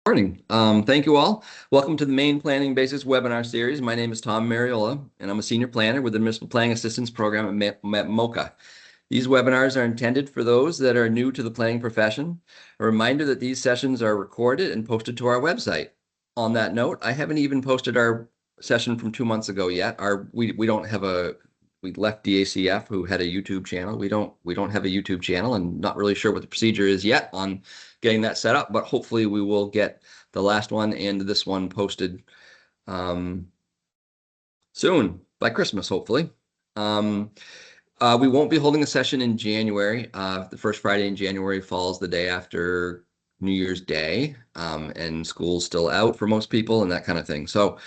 Morning. Thank you all. Welcome to the Maine Planning Basics webinar series. My name is Tom Mariola, and I'm a senior planner with the Municipal Planning Assistance Program at MOCA. These webinars are intended for those that are new to the planning profession. A reminder that these sessions are recorded and posted to our website. On that note, I haven't even posted our session from 2 months ago yet. We don't have we left DACF, who had a YouTube channel. We don't have a YouTube channel, and not really sure what the procedure is yet on getting that set up, but hopefully we will get the last one and this one posted soon, by Christmas, hopefully. We won't be holding a session in January. The first Friday in January falls the day after New Year's Day, and school's still out for most people and that kind of thing. So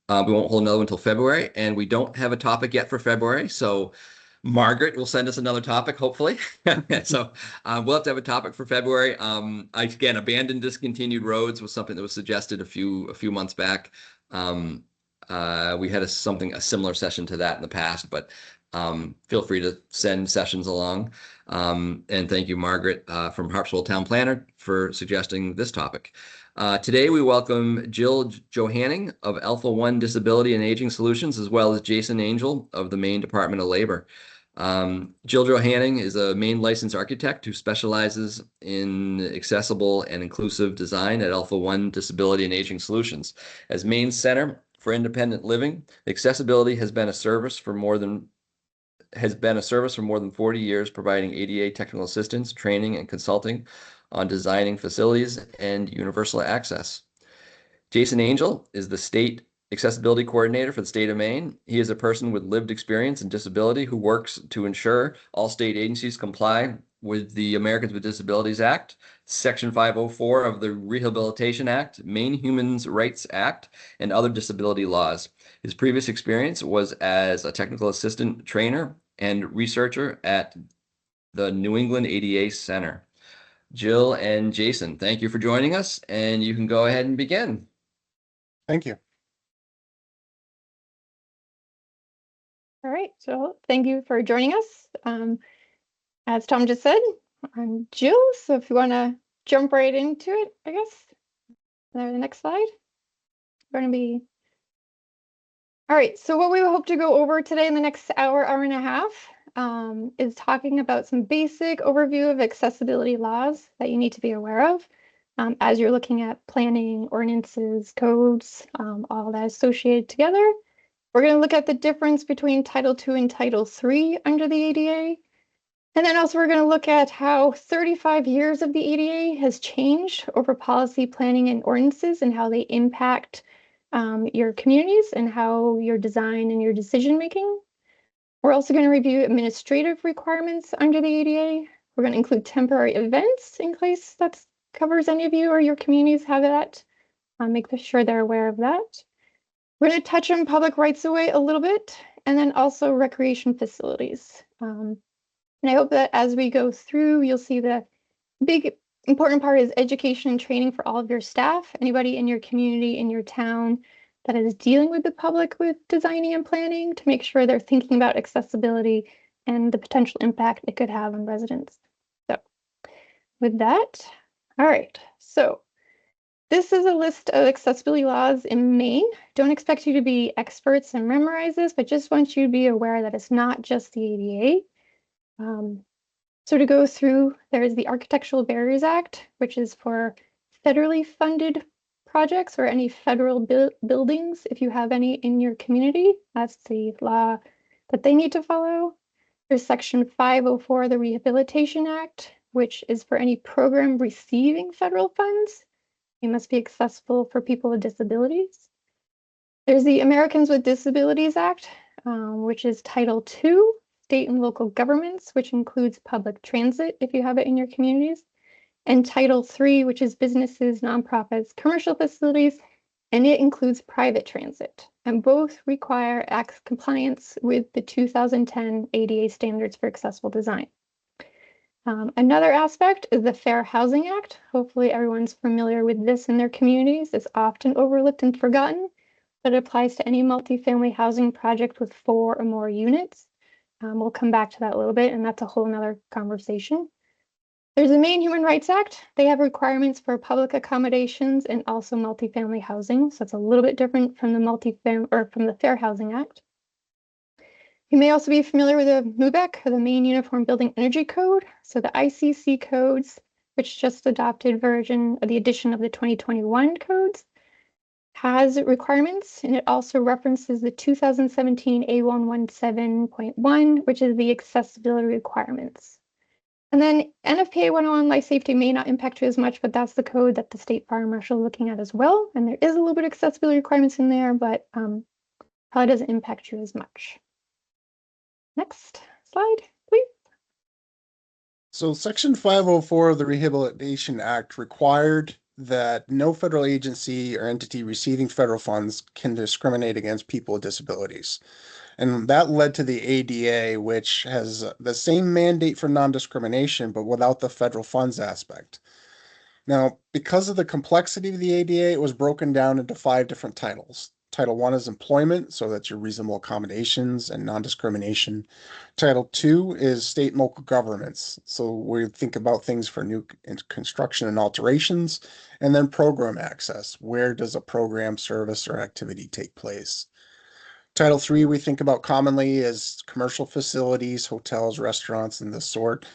we won't hold another one until February, and we don't have a topic yet for February. So Margaret will send us another topic, hopefully. So we'll have to have a topic for February. Again, abandoned discontinued roads was something that was suggested a few months back. We had a similar session to that in the past, but feel free to send sessions along. And thank you, Margaret, from Harpswell Town Planner, for suggesting this topic. Today, we welcome Jill Johanning of Alpha One Disability and Aging Solutions, as well as Jason Angel of the Maine Department of Labor. Jill Johanning is a Maine licensed architect who specializes in accessible and inclusive design at Alpha One Disability and Aging Solutions. As Maine Center for Independent Living, accessibility has been a service for more than 40 years, providing ADA technical assistance, training, and consulting on designing facilities and universal access. Jason Angel is the state accessibility coordinator for the state of Maine. He is a person with lived experience and disability who works to ensure all state agencies comply with the Americans with Disabilities Act, Section 504 of the Rehabilitation Act, Maine Human Rights Act, and other disability laws. His previous experience was as a technical assistant trainer and researcher at the New England ADA Center. Jill and Jason, thank you for joining us, and you can go ahead and begin. Thank you. All right, so thank you for joining us. As Tom just said, I'm Jill, so if you want to jump right into it, I guess. The next slide. We're going to be... All right, so what we hope to go over today in the next hour and a half is talking about some basic overview of accessibility laws that you need to be aware of as you're looking at planning, ordinances, codes, all that associated together. We're going to look at the difference between Title II and Title III under the ADA. And then also we're going to look at how 35 years of the ADA has changed over policy, planning, and ordinances, and how they impact your communities and how your design and your decision making. We're also going to review administrative requirements under the ADA. We're going to include temporary events in case that covers any of you or your communities have that. Make sure they're aware of that. We're going to touch on public rights of way a little bit, and then also recreation facilities. And I hope that as we go through, you'll see the big important part is education and training for all of your staff, anybody in your community, in your town that is dealing with the public with designing and planning, to make sure they're thinking about accessibility and the potential impact it could have on residents. So with that, all right, so this is a list of accessibility laws in Maine. Don't expect you to be experts and memorize this, but just want you to be aware that it's not just the ADA. So to go through, there is the Architectural Barriers Act, which is for federally funded projects or any federal buildings, if you have any in your community. That's the law that they need to follow. There's Section 504 of the Rehabilitation Act, which is for any program receiving federal funds. It must be accessible for people with disabilities. There's the Americans with Disabilities Act, which is Title II, state and local governments, which includes public transit if you have it in your communities, and Title III, which is businesses, nonprofits, commercial facilities, and it includes private transit. And both require compliance with the 2010 ADA standards for accessible design. Another aspect is the Fair Housing Act. Hopefully everyone's familiar with this in their communities. It's often overlooked and forgotten, but it applies to any multifamily housing project with 4 or more units. We'll come back to that a little bit, and that's a whole nother conversation. There's the Maine Human Rights Act. They have requirements for public accommodations and also multifamily housing. So it's a little bit different from the multifamily or from the Fair Housing Act. You may also be familiar with the MUBEC, or the Maine Uniform Building Energy Code. So the ICC codes, which just adopted version of the addition of the 2021 codes, has requirements, and it also references the 2017 A117.1, which is the accessibility requirements. And then NFPA 101 life safety may not impact you as much, but that's the code that the state fire marshal is looking at as well. And there is a little bit of accessibility requirements in there, but probably doesn't impact you as much. Next slide, please. So Section 504 of the Rehabilitation Act required that no federal agency or entity receiving federal funds can discriminate against people with disabilities. And that led to the ADA, which has the same mandate for non-discrimination, but without the federal funds aspect. Now, because of the complexity of the ADA, it was broken down into 5 different titles. Title 1 is employment, so that's your reasonable accommodations and non-discrimination. Title 2 is state and local governments, so we think about things for new construction and alterations, and then program access. Where does a program, service, or activity take place? Title 3 we think about commonly as commercial facilities, hotels, restaurants, and the sort,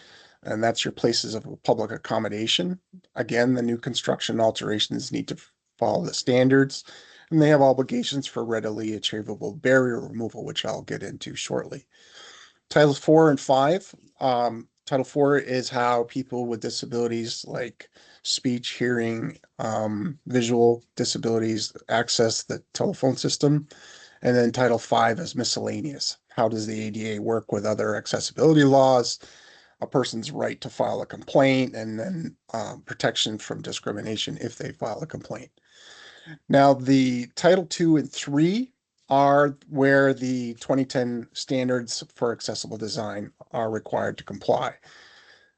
and that's your places of public accommodation. Again, the new construction alterations need to follow the standards, and they have obligations for readily achievable barrier removal, which I'll get into shortly. Titles 4 and 5. Title 4 is how people with disabilities like speech, hearing, visual disabilities access the telephone system. And then Title 5 is miscellaneous. How does the ADA work with other accessibility laws, a person's right to file a complaint, and then protection from discrimination if they file a complaint. Now, the Title 2 and 3 are where the 2010 standards for accessible design are required to comply.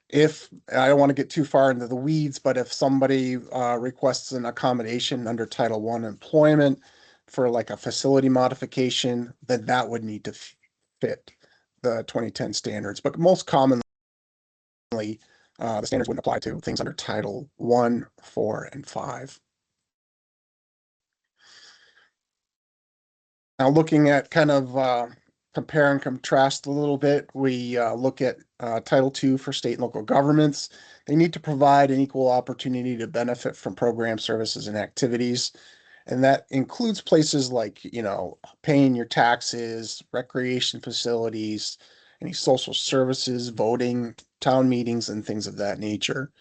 If I don't want to get too far into the weeds, but if somebody requests an accommodation under Title 1 employment for like a facility modification, then that would need to fit the 2010 standards. But most commonly, the standards wouldn't apply to things under Title 1, 4, and 5. Now, looking at kind of compare and contrast a little bit, we look at Title II for state and local governments. They need to provide an equal opportunity to benefit from program services and activities. And that includes places like, paying your taxes, recreation facilities, any social services, voting, town meetings, and things of that nature.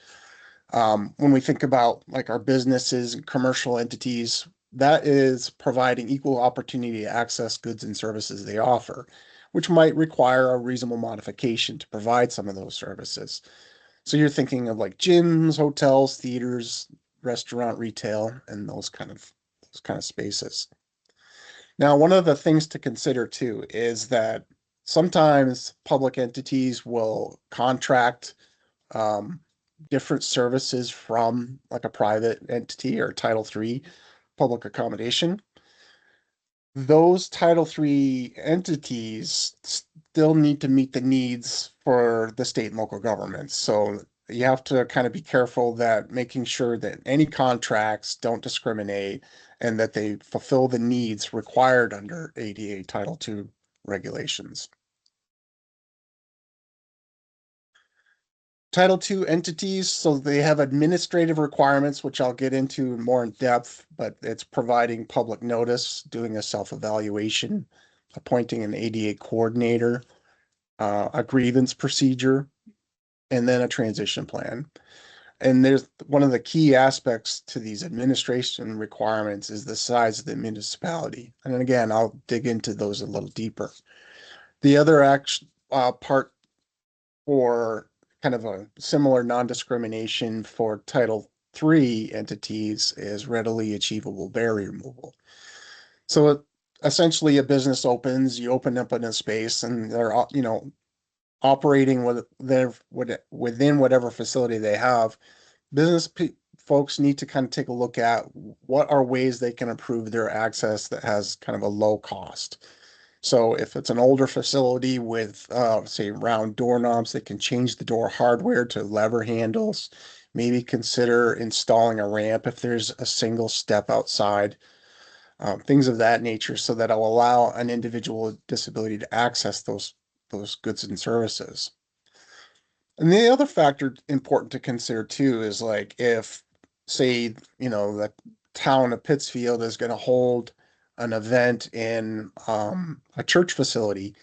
When we think about like our businesses and commercial entities, that is providing equal opportunity to access goods and services they offer, which might require a reasonable modification to provide some of those services. So you're thinking of like gyms, hotels, theaters, restaurant, retail, and those kind of spaces. Now, one of the things to consider too is that sometimes public entities will contract um, different services from like a private entity or Title III public accommodation. Those Title III entities still need to meet the needs for the state and local governments. So you have to kind of be careful that making sure that any contracts don't discriminate and that they fulfill the needs required under ADA Title II regulations. Title II entities, so they have administrative requirements, which I'll get into more in depth, but it's providing public notice, doing a self-evaluation, appointing an ADA coordinator, a grievance procedure, and then a transition plan. And there's one of the key aspects to these administration requirements is the size of the municipality. And then again, I'll dig into those a little deeper. The other part for kind of a similar non-discrimination for Title III entities is readily achievable barrier removal. So essentially a business opens, you open up in a space and they're, operating within whatever facility they have. Business folks need to kind of take a look at what are ways they can improve their access that has kind of a low cost. So if it's an older facility with, say, round doorknobs, they can change the door hardware to lever handles. Maybe consider installing a ramp if there's a single step outside, things of that nature, so that will allow an individual with disability to access those goods and services. And the other factor important to consider too is like if, say, the town of Pittsfield is going to hold an event in a church facility.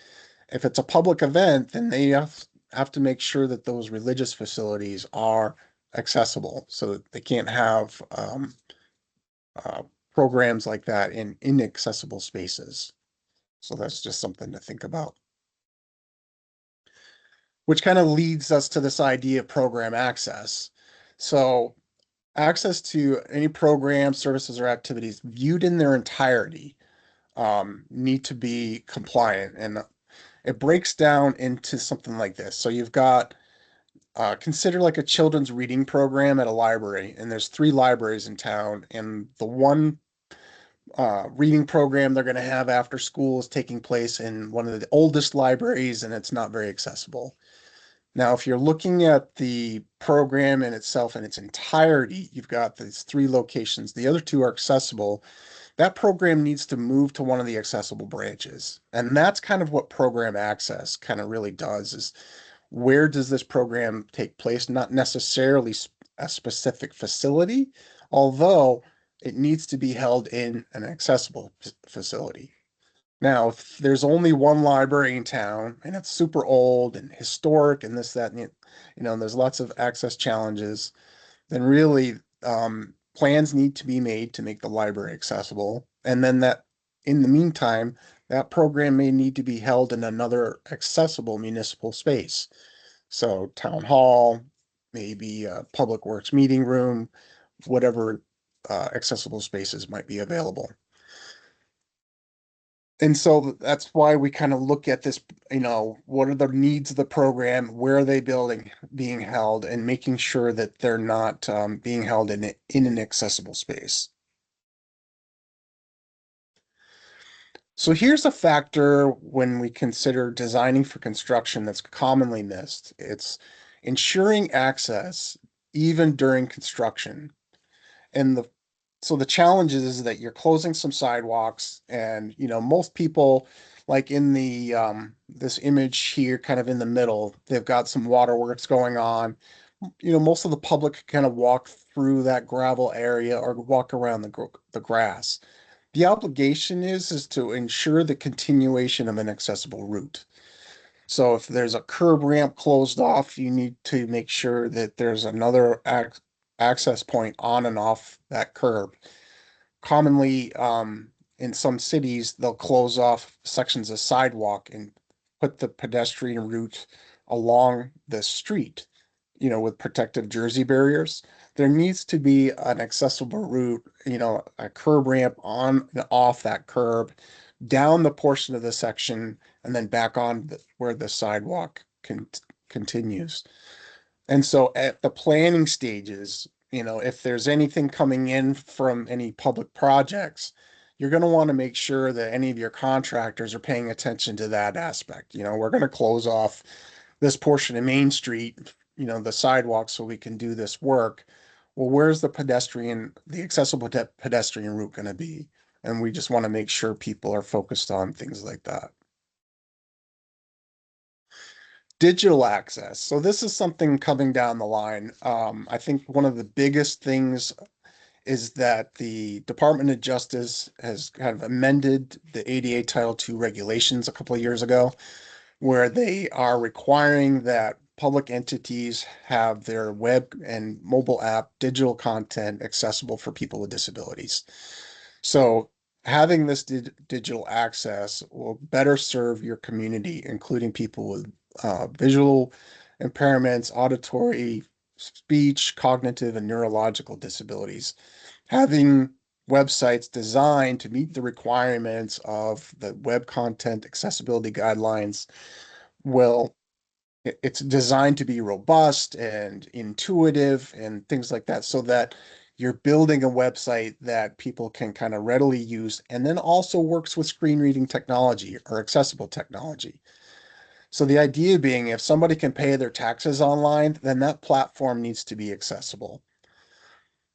If it's a public event, then they have to make sure that those religious facilities are accessible, so that they can't have uh, programs like that in inaccessible spaces. So that's just something to think about. Which kind of leads us to this idea of program access. So access to any program, services, or activities viewed in their entirety need to be compliant. And it breaks down into something like this. So you've got, consider like a children's reading program at a library, and there's 3 libraries in town, and the one reading program they're going to have after school is taking place in one of the oldest libraries, and it's not very accessible. Now, if you're looking at the program in itself in its entirety, you've got these 3 locations. The other 2 are accessible. That program needs to move to one of the accessible branches. And that's kind of what program access kind of really does, is where does this program take place? Not necessarily a specific facility, although it needs to be held in an accessible facility. Now, if there's only one library in town and it's super old and historic and this, that, and there's lots of access challenges, then really plans need to be made to make the library accessible. And then that, in the meantime, that program may need to be held in another accessible municipal space. So town hall, maybe a public works meeting room, whatever accessible spaces might be available. And so that's why we kind of look at this, what are the needs of the program? Where are they being held, and making sure that they're not being held in an accessible space. So here's a factor when we consider designing for construction that's commonly missed. It's ensuring access even during construction. And the challenge is that you're closing some sidewalks, and most people, like in the this image here kind of in the middle, they've got some waterworks going on. Most of the public kind of walk through that gravel area or walk around the grass. The obligation is to ensure the continuation of an accessible route. So if there's a curb ramp closed off, you need to make sure that there's another access point on and off that curb. Commonly, in some cities, they'll close off sections of sidewalk and put the pedestrian route along the street, with protective jersey barriers. There needs to be an accessible route, a curb ramp on and off that curb, down the portion of the section, and then back on where the sidewalk continues. And so at the planning stages, if there's anything coming in from any public projects, you're going to want to make sure that any of your contractors are paying attention to that aspect. We're going to close off this portion of Main Street, the sidewalk, so we can do this work. Well, where's the accessible pedestrian route going to be? And we just want to make sure people are focused on things like that. Digital access. So this is something coming down the line. I think one of the biggest things is that the Department of Justice has kind of amended the ADA Title II regulations a couple of years ago, where they are requiring that public entities have their web and mobile app digital content accessible for people with disabilities. So having this digital access will better serve your community, including people with visual impairments, auditory, speech, cognitive, and neurological disabilities. Having websites designed to meet the requirements of the Web Content Accessibility Guidelines will it's designed to be robust and intuitive and things like that, so that you're building a website that people can kind of readily use and then also works with screen reading technology or accessible technology. So the idea being if somebody can pay their taxes online, then that platform needs to be accessible.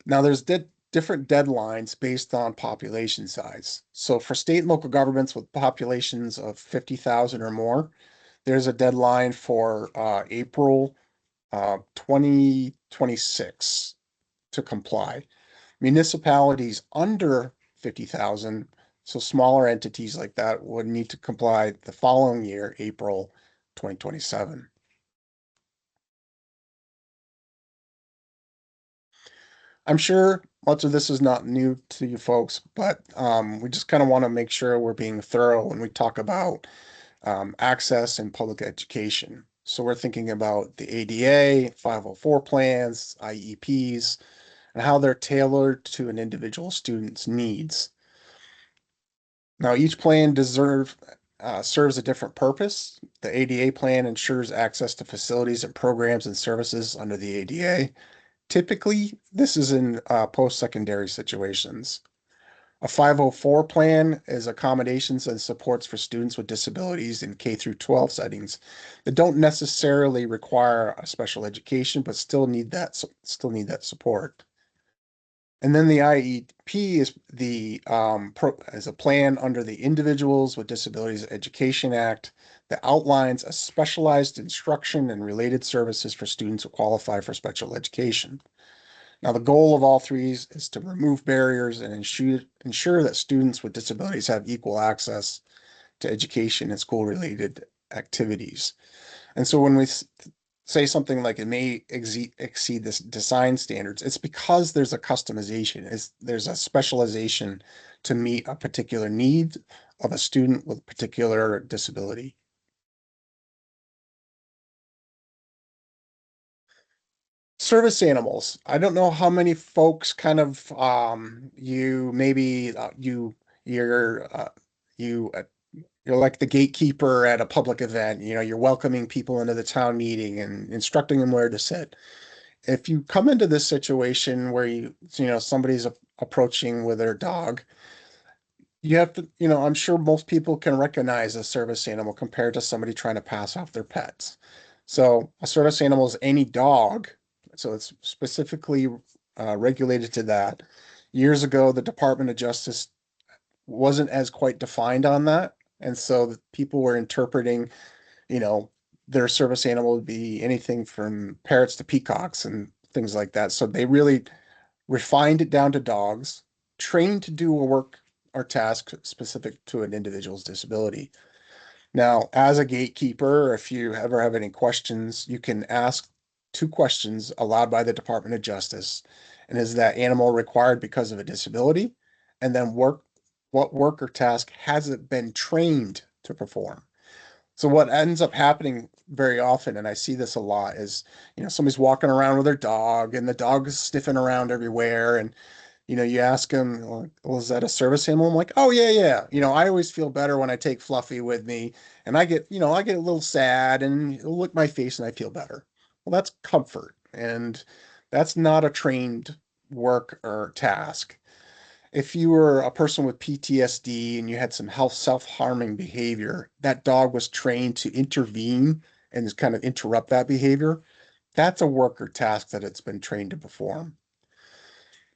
Now there's different deadlines based on population size. So for state and local governments with populations of 50,000 or more, there's a deadline for April 2026 to comply. Municipalities under 50,000, so smaller entities like that, would need to comply the following year, April 2027. I'm sure much of this is not new to you folks, but we just kind of want to make sure we're being thorough when we talk about access and public education. So we're thinking about the ADA, 504 plans, IEPs, and how they're tailored to an individual student's needs. Now, each plan serves a different purpose. The ADA plan ensures access to facilities and programs and services under the ADA. Typically, this is in post-secondary situations. A 504 plan is accommodations and supports for students with disabilities in K through 12 settings that don't necessarily require a special education, but still need that support. And then the IEP is a plan under the Individuals with Disabilities Education Act that outlines a specialized instruction and related services for students who qualify for special education. Now, the goal of all three is to remove barriers and ensure that students with disabilities have equal access to education and school-related activities. And so when we say something like it may exceed this design standards, it's because there's a customization, there's a specialization to meet a particular need of a student with a particular disability. Service animals. I don't know how many folks kind of you maybe you're you you're like the gatekeeper at a public event. You know, you're welcoming people into the town meeting and instructing them where to sit. If you come into this situation where somebody's approaching with their dog, you have to, I'm sure most people can recognize a service animal compared to somebody trying to pass off their pets. So a service animal is any dog. So it's specifically regulated to that. Years ago, the Department of Justice wasn't as quite defined on that. And so people were interpreting, you know, their service animal would be anything from parrots to peacocks and things like that. So they really refined it down to dogs, trained to do a work or task specific to an individual's disability. Now, as a gatekeeper, if you ever have any questions, you can ask two questions allowed by the Department of Justice. And is that animal required because of a disability? And then what work or task has it been trained to perform? So what ends up happening very often, and I see this a lot, is somebody's walking around with their dog, and the dog is sniffing around everywhere, and you ask them, well, is that a service animal? I'm like, oh yeah, yeah. I always feel better when I take Fluffy with me, and I get a little sad, and it'll lick my face, and I feel better. Well, that's comfort, and that's not a trained work or task. If you were a person with PTSD and you had some health self-harming behavior, that dog was trained to intervene and just kind of interrupt that behavior. That's a work or task that it's been trained to perform.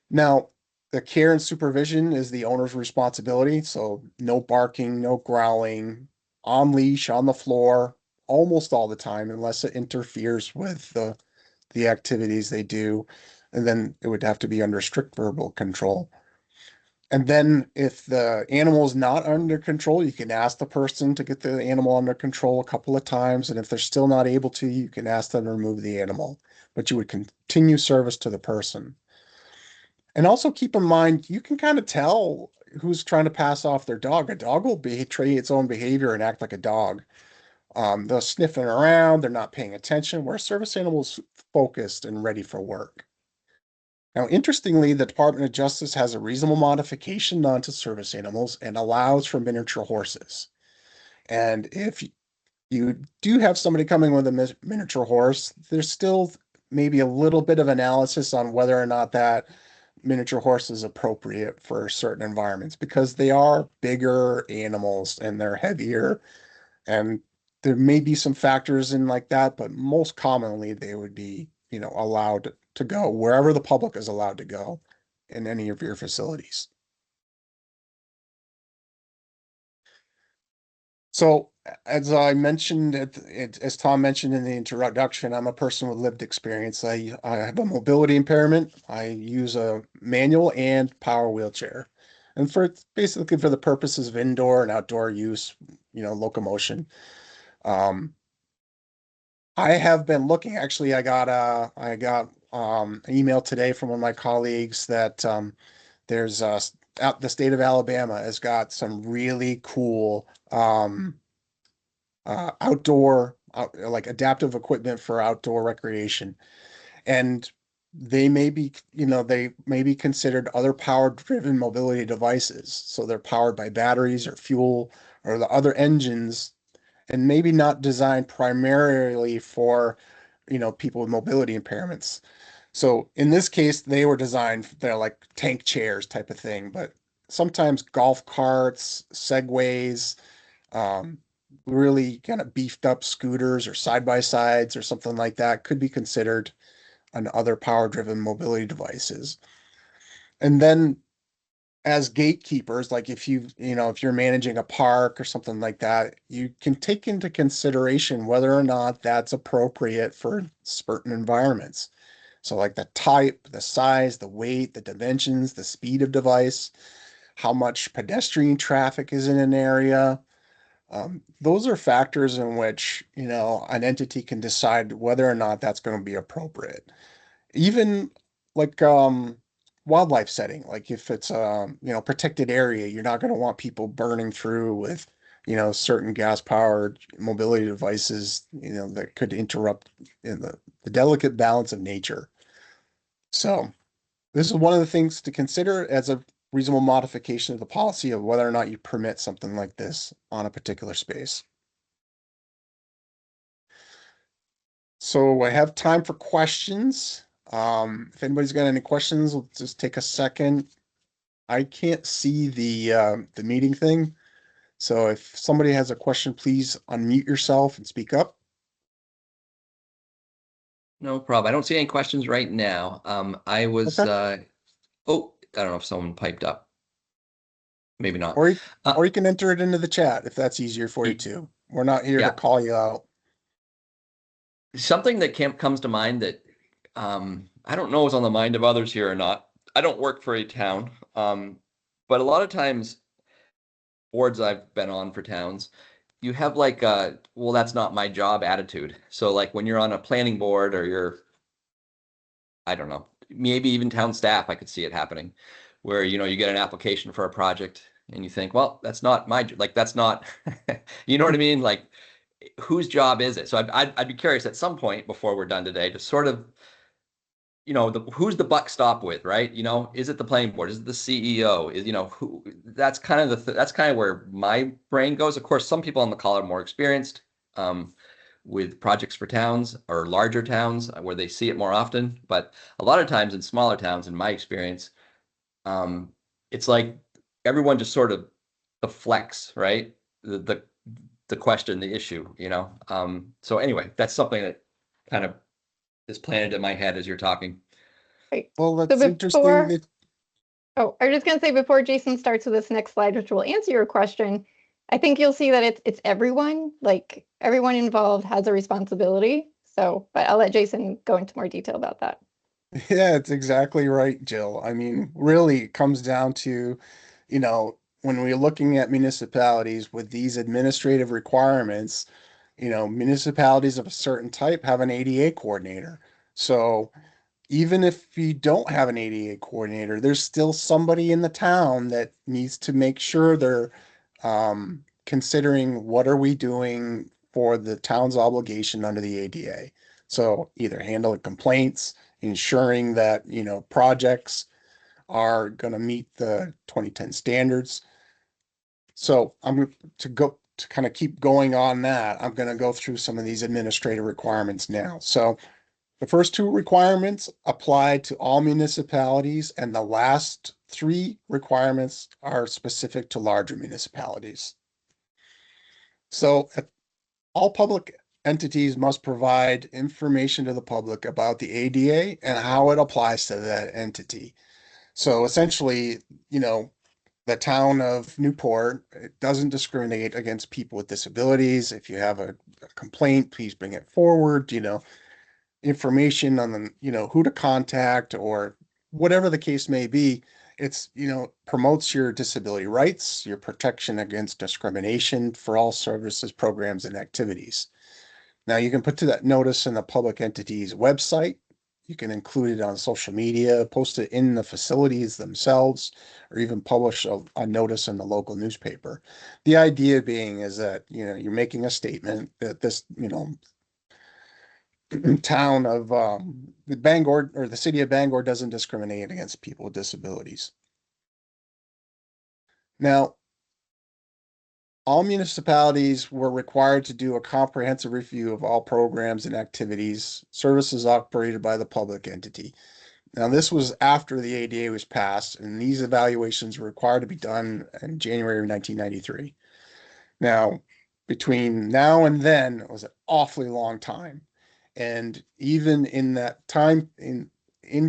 Now, the care and supervision is the owner's responsibility. So no barking, no growling, on leash, on the floor, almost all the time, unless it interferes with the activities they do. And then it would have to be under strict verbal control. And then if the animal is not under control, you can ask the person to get the animal under control a couple of times. And if they're still not able to, you can ask them to remove the animal, but you would continue service to the person. And also keep in mind, you can kind of tell who's trying to pass off their dog. A dog will betray its own behavior and act like a dog. They're sniffing around, they're not paying attention, where a service animal is focused and ready for work. Now, interestingly, the Department of Justice has a reasonable modification onto service animals and allows for miniature horses. And if you do have somebody coming with a miniature horse, there's still maybe a little bit of analysis on whether or not that miniature horses appropriate for certain environments because they are bigger animals and they're heavier, and there may be some factors in like that, but most commonly they would be, allowed to go wherever the public is allowed to go in any of your facilities. So, as I mentioned, as Tom mentioned in the introduction, I'm a person with lived experience. I have a mobility impairment. I use a manual and power wheelchair, and basically for the purposes of indoor and outdoor use, locomotion. Um, I have been looking. Actually, I got an email today from one of my colleagues that there's out the state of Alabama has got some really cool outdoor like adaptive equipment for outdoor recreation, and they may be considered other power driven mobility devices, so they're powered by batteries or fuel or the other engines, and maybe not designed primarily for people with mobility impairments. So in this case they were designed, they're like tank chairs type of thing, but sometimes golf carts, segways, um, really kind of beefed up scooters or side by sides or something like that could be considered on other power driven mobility devices. And then as gatekeepers, like if you're managing a park or something like that, you can take into consideration whether or not that's appropriate for certain environments. So like the type, the size, the weight, the dimensions, the speed of device, how much pedestrian traffic is in an area. Those are factors in which, an entity can decide whether or not that's going to be appropriate. Even like wildlife setting, like if it's protected area, you're not going to want people burning through with, certain gas powered mobility devices, that could interrupt the delicate balance of nature. So this is one of the things to consider as a reasonable modification of the policy of whether or not you permit something like this on a particular space. So I have time for questions. If anybody's got any questions, we'll just take a second. I can't see the meeting thing. So if somebody has a question, please unmute yourself and speak up. No problem. I don't see any questions right now. I was, Okay. oh, I don't know if someone piped up. Maybe not. Or you, Uh, or you can enter it into the chat if that's easier for you too. We're not here to yeah, call you out. something that comes to mind that I don't know is on the mind of others here or not. I don't work for a town, but a lot of times boards I've been on for towns, you have like well, that's not my job attitude. So like when you're on a planning board or you're, I don't know, maybe even town staff, I could see it happening, where you get an application for a project and you think, well, that's not like that's not, you know what I mean? Like whose job is it? So I'd be curious at some point before we're done today to sort of, who's the buck stop with, right? Is it the planning board? Is it the CEO? Is, who, that's kind of that's kind of where my brain goes. Of course, some people on the call are more experienced with projects for towns or larger towns where they see it more often. But a lot of times in smaller towns, in my experience, um, it's like everyone just sort of deflects, right? The question, the issue. So anyway, that's something that kind of is planted in my head as you're talking. Right. Well, So that's interesting before, that oh, I was just gonna say before Jason starts with this next slide, which will answer your question, I think you'll see that it's everyone, like everyone involved has a responsibility. So, but I'll let Jason go into more detail about that. yeah, it's exactly right, Jill. I mean, really, it comes down to, when we're looking at municipalities with these administrative requirements, municipalities of a certain type have an ADA coordinator. So even if you don't have an ADA coordinator, there's still somebody in the town that needs to make sure they're considering what are we doing for the town's obligation under the ADA. So either handling complaints, ensuring that, projects are going to meet the 2010 standards. So I'm to kind of keep going on that. I'm going to go through some of these administrative requirements now. So The first two requirements apply to all municipalities, and the last three requirements are specific to larger municipalities. So all public entities must provide information to the public about the ADA and how it applies to that entity. So essentially, the town of Newport, it doesn't discriminate against people with disabilities. If you have a complaint, please bring it forward, information on the, who to contact or whatever the case may be. It's, promotes your disability rights, your protection against discrimination for all services, programs, and activities. Now you can put to that notice in the public entity's website. You can include it on social media, post it in the facilities themselves, or even publish a notice in the local newspaper. The idea being is that, you're making a statement that this, town of the Bangor or the city of Bangor doesn't discriminate against people with disabilities. Now, all municipalities were required to do a comprehensive review of all programs and activities, services operated by the public entity. Now, this was after the ADA was passed, and these evaluations were required to be done in January of 1993. Now, between now and then, it was an awfully long time. And even in that time, in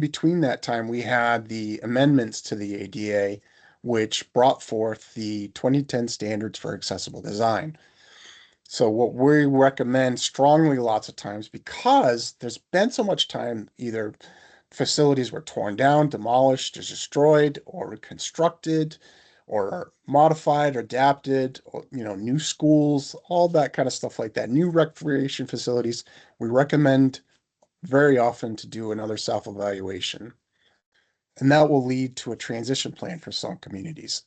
between that time, we had the amendments to the ADA, which brought forth the 2010 standards for accessible design. So what we recommend strongly lots of times, because there's been so much time, either facilities were torn down, demolished, or destroyed, or reconstructed, or modified, or adapted, or, new schools, all that kind of stuff like that. New recreation facilities, we recommend very often to do another self-evaluation. And that will lead to a transition plan for some communities.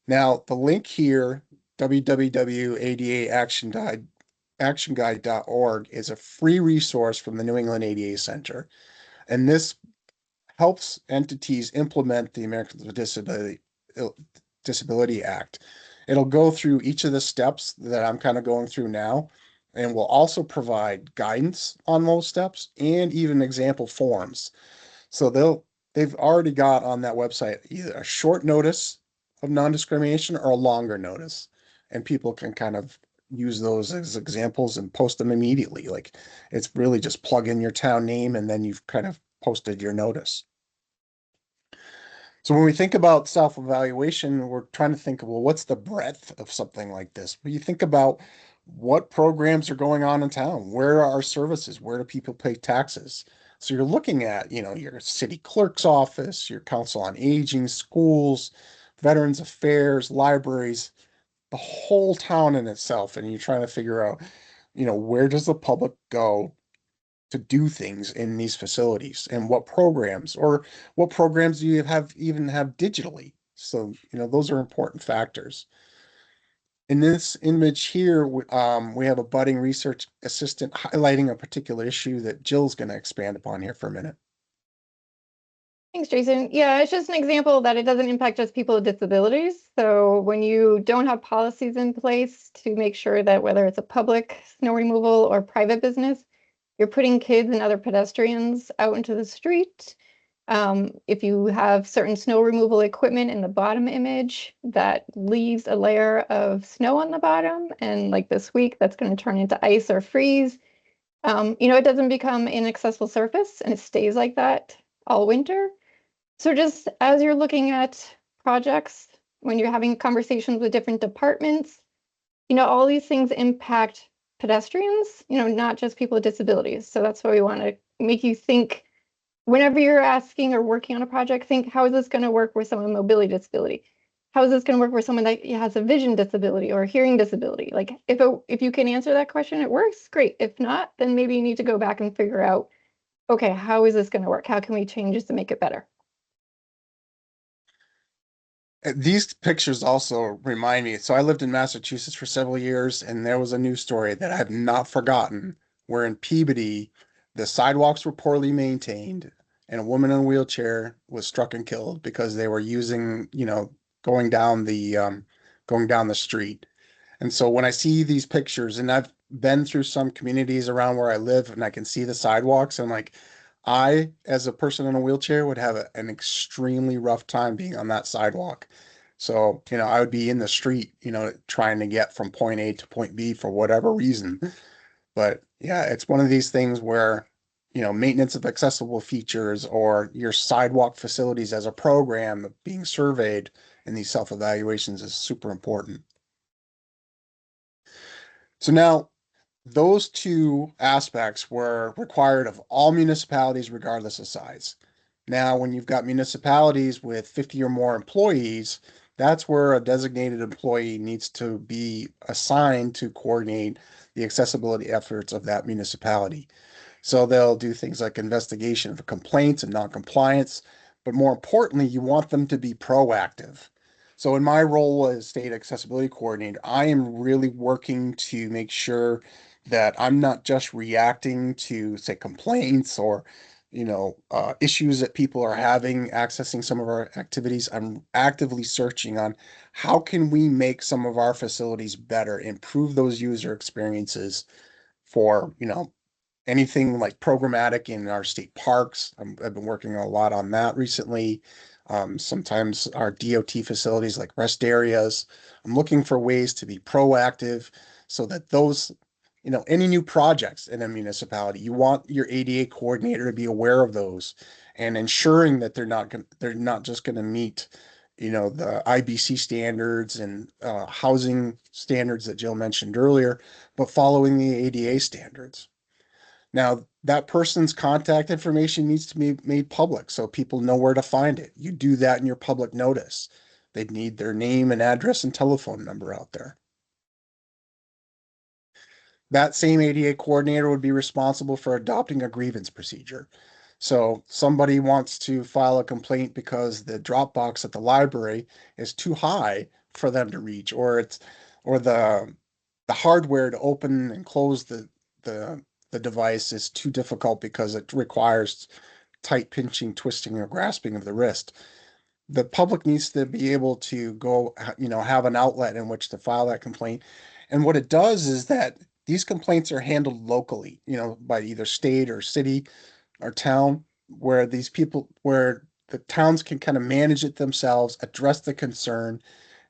Now, the link here, www.adaactionguide.org, is a free resource from the New England ADA Center. And this helps entities implement the Americans with Disability Act. It'll go through each of the steps that I'm kind of going through now, and will also provide guidance on those steps and even example forms. So they've already got on that website either a short notice of non-discrimination or a longer notice, and people can kind of use those as examples and post them immediately. Like, it's really just plug in your town name and then you've kind of posted your notice. So when we think about self-evaluation, we're trying to think of, well, what's the breadth of something like this? Well, you think about what programs are going on in town. Where are our services? Where do people pay taxes? So you're looking at, your city clerk's office, your council on aging, schools, veterans affairs, libraries, the whole town in itself. And you're trying to figure out, where does the public go to do things in these facilities, and what programs do you even have digitally? So, those are important factors. In this image here, we have a budding research assistant highlighting a particular issue that Jill's going to expand upon here for a minute. Thanks, Jason. Yeah, it's just an example that it doesn't impact just people with disabilities. So when you don't have policies in place to make sure that whether it's a public snow removal or private business, you're putting kids and other pedestrians out into the street. If you have certain snow removal equipment in the bottom image that leaves a layer of snow on the bottom, and like this week, that's going to turn into ice or freeze, it doesn't become an inaccessible surface and it stays like that all winter. So just as you're looking at projects, when you're having conversations with different departments, all these things impact pedestrians, not just people with disabilities. So that's why we want to make you think, whenever you're asking or working on a project, think, how is this going to work with someone with mobility disability? How is this going to work with someone that has a vision disability or a hearing disability? Like, if you can answer that question, it works, great. If not, then maybe you need to go back and figure out, okay, how is this going to work? How can we change this to make it better? These pictures also remind me. So I lived in Massachusetts for several years, and there was a news story that I have not forgotten, where in Peabody, the sidewalks were poorly maintained, and a woman in a wheelchair was struck and killed because they were using, going down the street. And so when I see these pictures, and been through some communities around where I live and I can see the sidewalks. And like, as a person in a wheelchair, would have an extremely rough time being on that sidewalk. So, I would be in the street, trying to get from point A to point B for whatever reason. But yeah, it's one of these things where, maintenance of accessible features or your sidewalk facilities as a program being surveyed in these self-evaluations is super important. So now those two aspects were required of all municipalities regardless of size. Now, when you've got municipalities with 50 or more employees, that's where a designated employee needs to be assigned to coordinate the accessibility efforts of that municipality. So they'll do things like investigation of complaints and noncompliance, but more importantly, you want them to be proactive. So in my role as state accessibility coordinator, I am really working to make sure that I'm not just reacting to, say, complaints or, issues that people are having accessing some of our activities. I'm actively searching on how can we make some of our facilities better, improve those user experiences for, anything like programmatic in our state parks. I've been working a lot on that recently. Sometimes our DOT facilities like rest areas. I'm looking for ways to be proactive so that those, any new projects in a municipality, you want your ADA coordinator to be aware of those and ensuring that they're not just going to meet, the IBC standards and housing standards that Jill mentioned earlier, but following the ADA standards. Now, that person's contact information needs to be made public so people know where to find it. You do that in your public notice. They'd need their name and address and telephone number out there. That same ADA coordinator would be responsible for adopting a grievance procedure. So somebody wants to file a complaint because the drop box at the library is too high for them to reach, or the hardware to open and close the the device is too difficult because it requires tight pinching, twisting, or grasping of the wrist. The public needs to be able to go, have an outlet in which to file that complaint. And what it does is that these complaints are handled locally, by either state or city or town, where the towns can kind of manage it themselves, address the concern,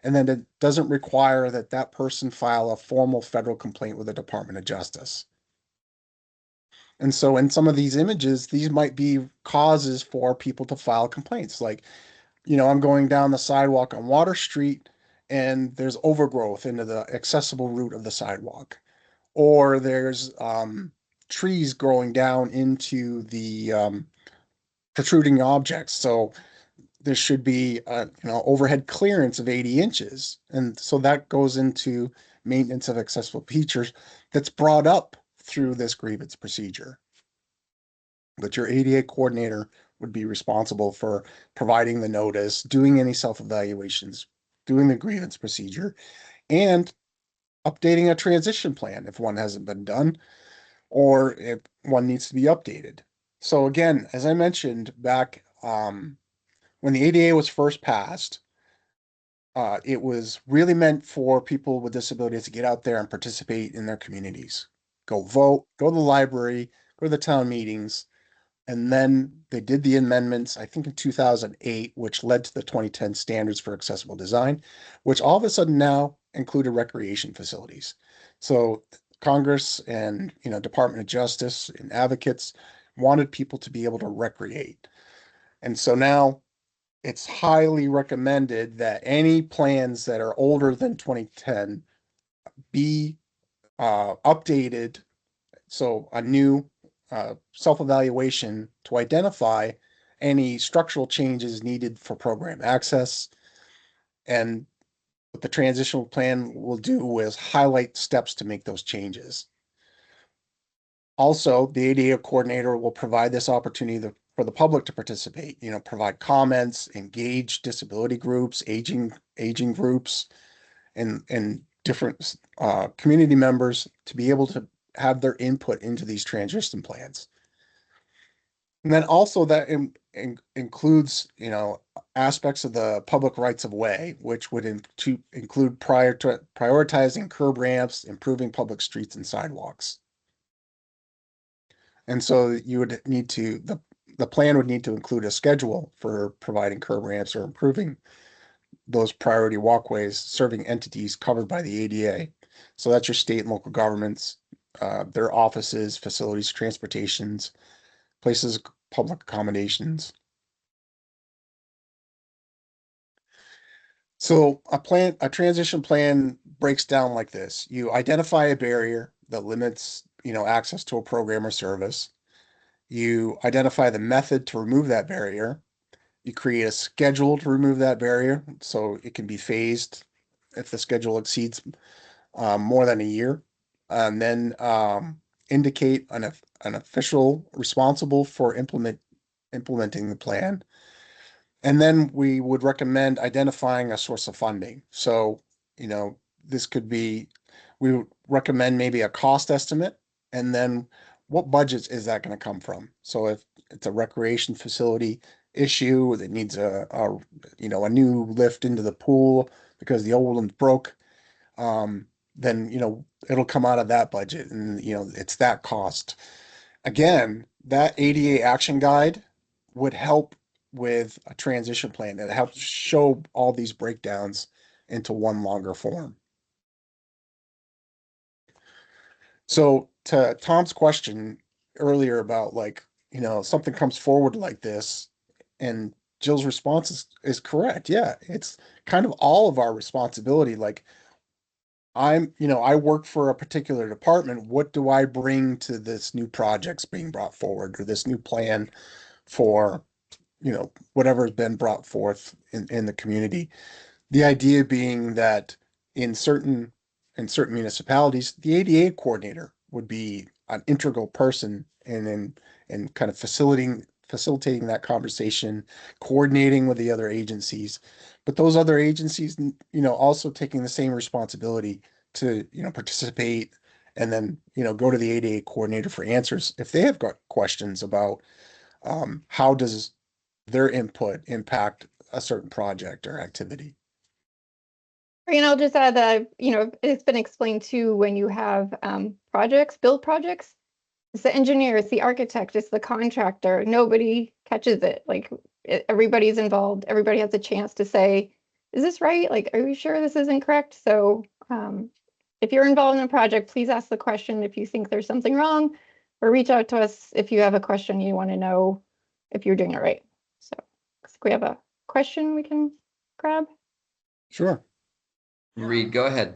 and then it doesn't require that that person file a formal federal complaint with the Department of Justice. And so in some of these images, these might be causes for people to file complaints. Like, I'm going down the sidewalk on Water Street and there's overgrowth into the accessible route of the sidewalk. Or there's trees growing down into the protruding objects. So there should be overhead clearance of 80 inches. And so that goes into maintenance of accessible features that's brought up through this grievance procedure. But your ADA coordinator would be responsible for providing the notice, doing any self-evaluations, doing the grievance procedure, and updating a transition plan if one hasn't been done or if one needs to be updated. So again, as I mentioned back when the ADA was first passed, it was really meant for people with disabilities to get out there and participate in their communities. Go vote, go to the library, go to the town meetings, and then they did the amendments, I think in 2008, which led to the 2010 standards for accessible design, which all of a sudden now included recreation facilities. So Congress and Department of Justice and advocates wanted people to be able to recreate. And so now it's highly recommended that any plans that are older than 2010 be updated. So a new self-evaluation to identify any structural changes needed for program access. And what the transitional plan will do is highlight steps to make those changes. Also, the ADA coordinator will provide this opportunity for the public to participate, provide comments, engage disability groups, aging groups, and different community members to be able to have their input into these transition plans. And then also that includes, aspects of the public rights of way, which would include prioritizing curb ramps, improving public streets and sidewalks. And so you would need to, the plan would need to include a schedule for providing curb ramps or improving those priority walkways serving entities covered by the ADA. So that's your state and local governments, their offices, facilities, transportations, places, public accommodations. So a transition plan breaks down like this. You identify a barrier that limits, access to a program or service. You identify the method to remove that barrier. You create a schedule to remove that barrier so it can be phased if the schedule exceeds more than a year. And then indicate an official responsible for implementing the plan. And then we would recommend identifying a source of funding. So, this could be, we would recommend maybe a cost estimate, and then what budgets is that going to come from? So if it's a recreation facility issue that needs a new lift into the pool because the old one's broke, then, it'll come out of that budget and, it's that cost. Again, that ADA action guide would help with a transition plan that helps show all these breakdowns into one longer form. So to Tom's question earlier about something comes forward like this, and Jill's response is correct. Yeah, it's kind of all of our responsibility. Like I work for a particular department. What do I bring to this new projects being brought forward or this new plan for, whatever has been brought forth in the community? The idea being that in certain municipalities, the ADA coordinator would be an integral person in kind of facilitating that conversation, coordinating with the other agencies, but those other agencies, also taking the same responsibility to, participate and then, go to the ADA coordinator for answers if they have got questions about how does their input impact a certain project or activity. I'll just add that, it's been explained too when you have build projects, it's the engineer, it's the architect, it's the contractor. Nobody catches it. Like everybody's involved. Everybody has a chance to say, is this right? Like, are you sure this isn't correct? So if you're involved in a project, please ask the question if you think there's something wrong, or reach out to us if you have a question you want to know if you're doing it right. So if we have a question we can grab. Sure. Reed, go ahead.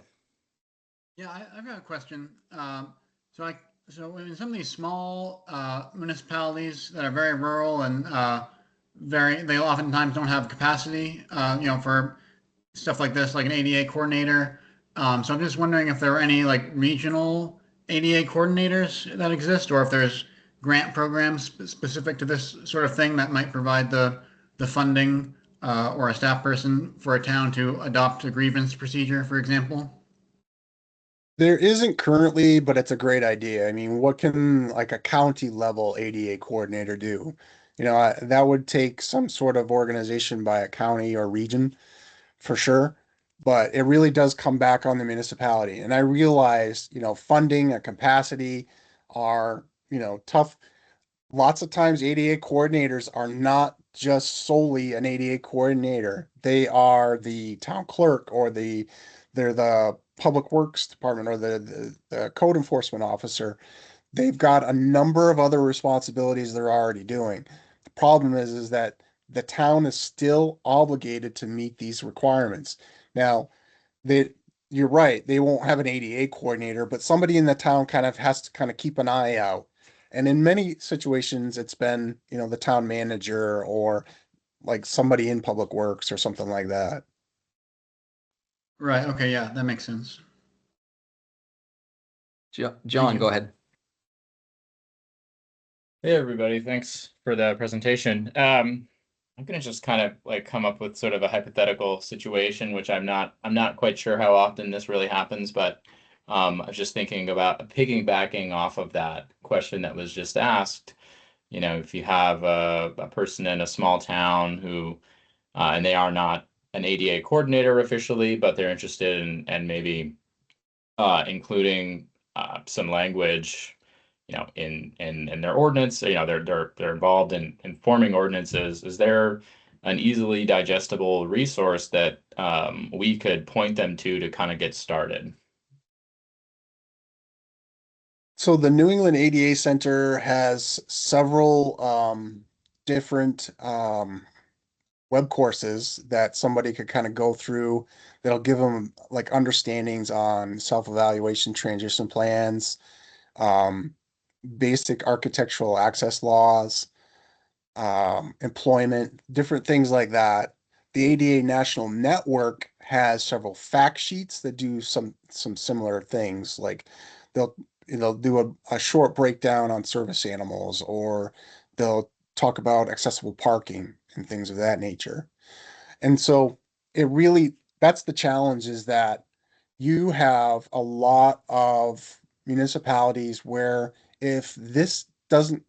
Yeah, I've got a question. So in some of these small municipalities that are very rural and they oftentimes don't have capacity, for stuff like this, like an ADA coordinator. So I'm just wondering if there are any like regional ADA coordinators that exist, or if there's grant programs specific to this sort of thing that might provide the funding or a staff person for a town to adopt a grievance procedure, for example. There isn't currently, but it's a great idea. I mean, what can like a county level ADA coordinator do? That would take some sort of organization by a county or region for sure, but it really does come back on the municipality. And I realize, funding and capacity are, tough. Lots of times ADA coordinators are not just solely an ADA coordinator. They are the town clerk or they're the public works department or the code enforcement officer. They've got a number of other responsibilities they're already doing. The problem is that the town is still obligated to meet these requirements. Now, they you're right, they won't have an ADA coordinator, but somebody in the town kind of has to kind of keep an eye out. And in many situations, it's been, the town manager or like somebody in public works or something like that. Right. Okay. Yeah, that makes sense. John, go ahead. Hey everybody, thanks for the presentation. I'm gonna just kind of like come up with sort of a hypothetical situation, which I'm not quite sure how often this really happens, but I was just thinking about piggybacking off of that question that was just asked. If you have a person in a small town who and they are not an ADA coordinator officially, but they're interested in and maybe including some language, in their ordinance. They're involved in forming ordinances. Is there an easily digestible resource that we could point them to kind of get started? So the New England ADA Center has several different web courses that somebody could kind of go through that'll give them like understandings on self-evaluation transition plans, um, basic architectural access laws, employment, different things like that. The ADA National Network has several fact sheets that do some similar things. Like they'll they'll do a short breakdown on service animals, or they'll talk about accessible parking and things of that nature. And so it really, that's the challenge, is that you have a lot of municipalities where if this doesn't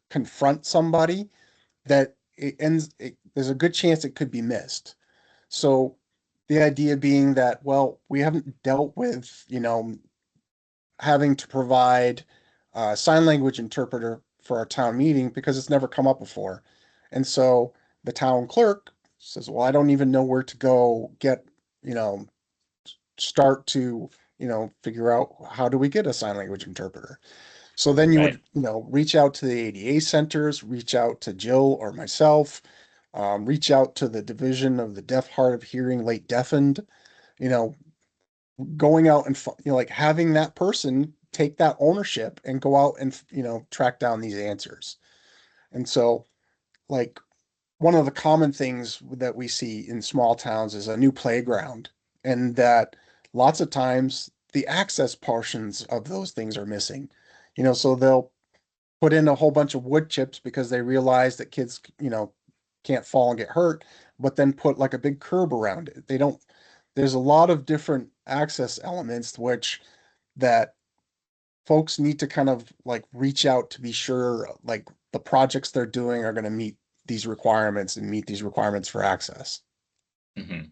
confront somebody, that there's a good chance it could be missed. So the idea being that, well, we haven't dealt with, having to provide a sign language interpreter for our town meeting because it's never come up before. And so the town clerk says, well, I don't even know where to go get, you know, start to, figure out how do we get a sign language interpreter. So then you Right. would, reach out to the ADA centers, reach out to Jill or myself, reach out to the Division of the Deaf, Hard of Hearing, Late Deafened, you know, going out and, like having that person take that ownership and go out and, track down these answers. And so, like, one of the common things that we see in small towns is a new playground, and that lots of times the access portions of those things are missing. So they'll put in a whole bunch of wood chips because they realize that kids, can't fall and get hurt, but then put like a big curb around it. They don't, there's a lot of different access elements which that folks need to kind of like reach out to be sure like the projects they're doing are going to meet these requirements and meet these requirements for access. Mm-hmm.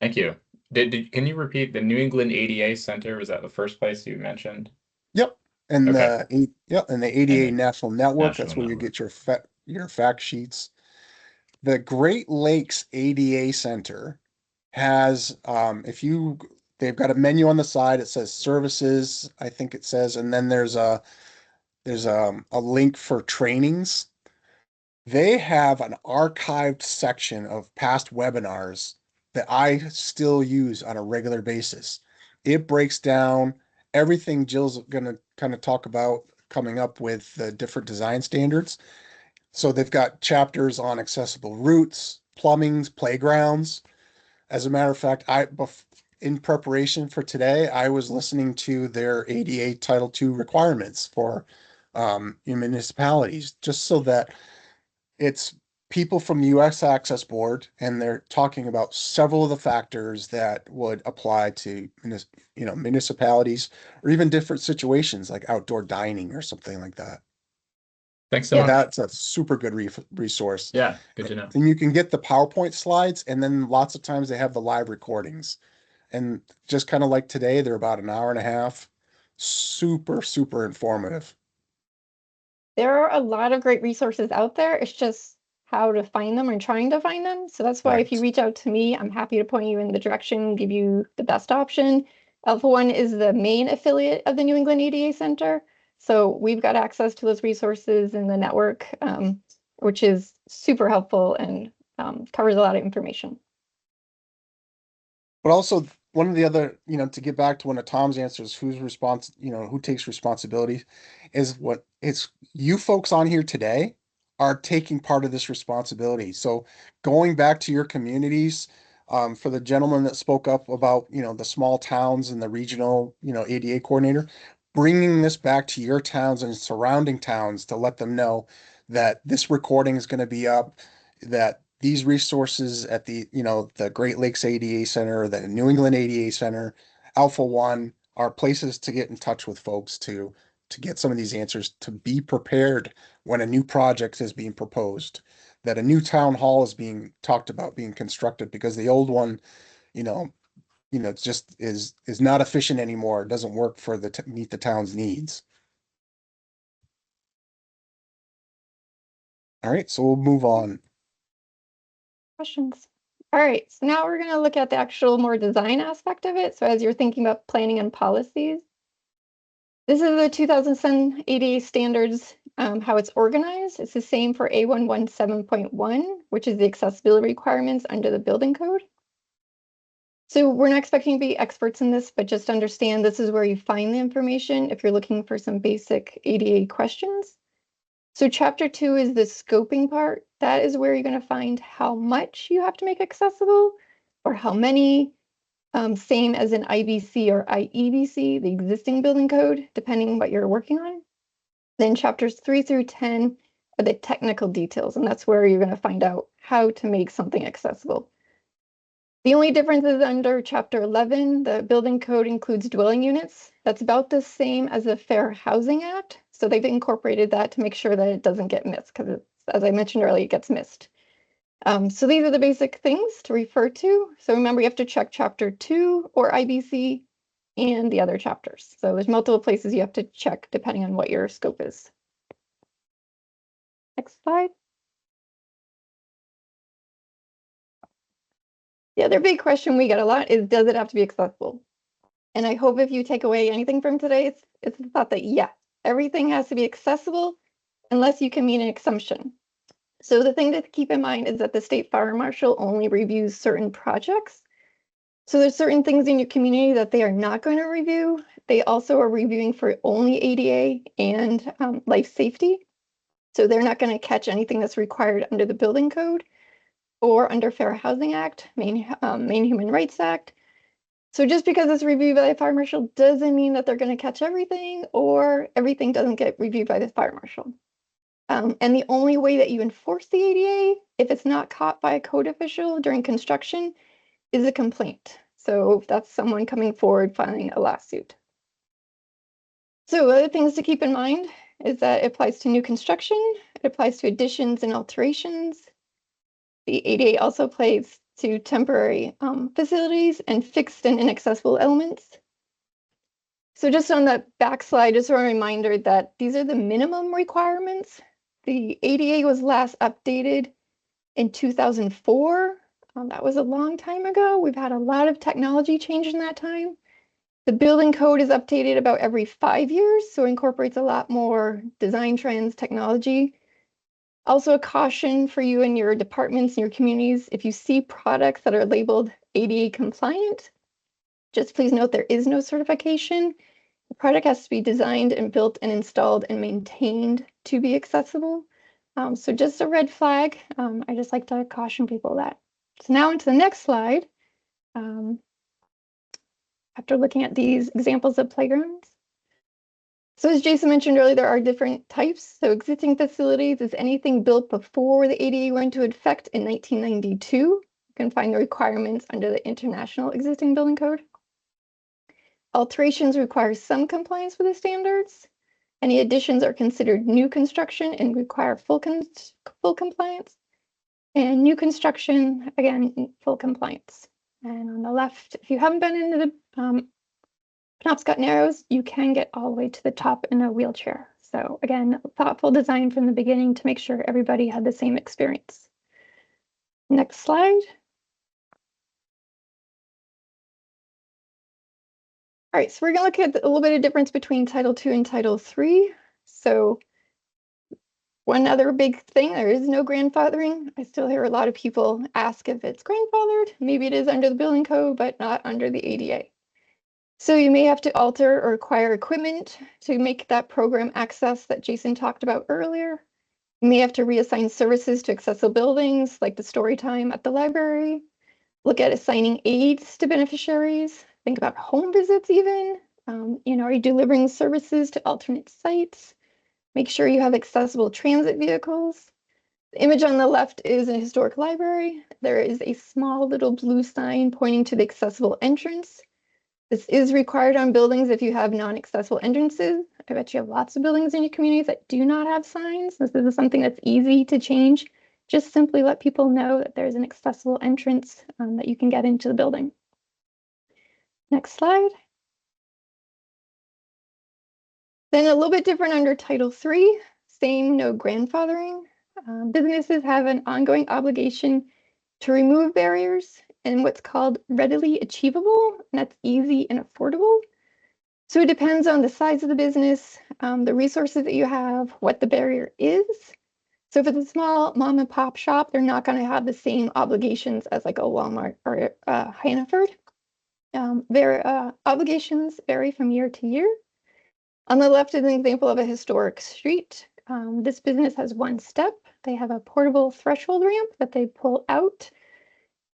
Thank you. Can you repeat the New England ADA Center? Was that the first place you mentioned? Yep. And Okay. and the ADA And National Network, National that's where you Network. get your fact sheets. The Great Lakes ADA Center has, if you, they've got a menu on the side. It says services, I think it says, and then there's a link for trainings. They have an archived section of past webinars that I still use on a regular basis. It breaks down everything Jill's going to kind of talk about coming up with the different design standards. So they've got chapters on accessible routes, plumbings, playgrounds. As a matter of fact, in preparation for today, I was listening to their ADA Title II requirements for municipalities, just so that it's people from the US Access Board, and they're talking about several of the factors that would apply to municipalities or even different situations like outdoor dining or something like that. Thanks so So Yeah. much. that's a super good resource. Yeah, good to know. And you can get the PowerPoint slides, and then lots of times they have the live recordings. And just kind of like today, they're about an hour and a half. Super, super informative. There are a lot of great resources out there. It's just how to find them and trying to find them. So that's why if you Right. reach out to me, I'm happy to point you in the direction, give you the best option. Alpha One is the main affiliate of the New England ADA Center. So we've got access to those resources in the network, which is super helpful and covers a lot of information. But also one of the other, to get back to one of Tom's answers, who takes responsibility, is what it's you folks on here today are taking part of this responsibility. So going back to your communities, for the gentleman that spoke up about, the small towns and the regional, ADA coordinator, bringing this back to your towns and surrounding towns to let them know that this recording is going to be up, that these resources at the Great Lakes ADA Center, the New England ADA Center, Alpha One are places to get in touch with folks to get some of these answers, to be prepared when a new project is being proposed. that a new town hall is being talked about being constructed because the old one, you know, just is not efficient anymore. It doesn't work for meet the town's needs. All right, so we'll move on. Questions? All right, so now we're going to look at the actual more design aspect of it. So as you're thinking about planning and policies, this is the 2007 ADA standards, how it's organized. It's the same for A117.1, which is the accessibility requirements under the building code. So we're not expecting to be experts in this, but just understand this is where you find the information if you're looking for some basic ADA questions. So chapter 2 is the scoping part. That is where you're going to find how much you have to make accessible or how many, same as an IBC or IEBC, the existing building code, depending on what you're working on. Then chapters 3 through 10 are the technical details, and that's where you're going to find out how to make something accessible. The only difference is under chapter 11, the building code includes dwelling units. That's about the same as the Fair Housing Act. So they've incorporated that to make sure that it doesn't get missed because, as I mentioned earlier, it gets missed. So these are the basic things to refer to. So remember, you have to check chapter 2 or IBC and the other chapters. So there's multiple places you have to check depending on what your scope is. Next slide. The other big question we get a lot is, does it have to be accessible? And I hope if you take away anything from today, it's the thought that, yeah, everything has to be accessible unless you can meet an exemption. So the thing to keep in mind is that the state fire marshal only reviews certain projects. So there's certain things in your community that they are not going to review. They also are reviewing for only ADA and life safety. So they're not going to catch anything that's required under the building code or under Fair Housing Act, Maine Human Rights Act. So just because it's reviewed by the fire marshal doesn't mean that they're going to catch everything or everything doesn't get reviewed by the fire marshal. And the only way that you enforce the ADA, if it's not caught by a code official during construction, is a complaint. So that's someone coming forward filing a lawsuit. So other things to keep in mind is that it applies to new construction, it applies to additions and alterations. The ADA also applies to temporary facilities and fixed and inaccessible elements. So just on the back slide, just a reminder that these are the minimum requirements. The ADA was last updated in 2004. That was a long time ago. We've had a lot of technology change in that time. The building code is updated about every 5 years, so it incorporates a lot more design trends, technology. Also a caution for you and your departments and your communities, if you see products that are labeled ADA compliant, just please note there is no certification. The product has to be designed and built and installed and maintained to be accessible. So just a red flag. I just like to caution people that. So now into the next slide. After looking at these examples of playgrounds. So as Jason mentioned earlier, there are different types. So existing facilities is anything built before the ADA went into effect in 1992. You can find the requirements under the International Existing Building Code. Alterations require some compliance with the standards. Any additions are considered new construction and require full compliance. And new construction, again, full compliance. And on the left, if you haven't been into the Penobscot Narrows, you can get all the way to the top in a wheelchair. So again, thoughtful design from the beginning to make sure everybody had the same experience. Next slide. All right, so we're going to look at a little bit of difference between Title II and Title III. So one other big thing, there is no grandfathering. I still hear a lot of people ask if it's grandfathered. Maybe it is under the building code, but not under the ADA. So you may have to alter or acquire equipment to make that program access that Jason talked about earlier. You may have to reassign services to accessible buildings like the story time at the library. Look at assigning aids to beneficiaries. Think about home visits even. Are you delivering services to alternate sites? Make sure you have accessible transit vehicles. The image on the left is a historic library. There is a small little blue sign pointing to the accessible entrance. This is required on buildings if you have non-accessible entrances. I bet you have lots of buildings in your communities that do not have signs. This is something that's easy to change just simply let people know that there's an accessible entrance that you can get into the building. Next slide. Then a little bit different under Title III, same, no grandfathering. Businesses have an ongoing obligation to remove barriers and what's called readily achievable, and that's easy and affordable. So it depends on the size of the business, the resources that you have, what the barrier is. So if it's a small mom and pop shop, they're not going to have the same obligations as like a Walmart or Hannaford. Their obligations vary from year to year. On the left is an example of a historic street. This business has one step. They have a portable threshold ramp that they pull out.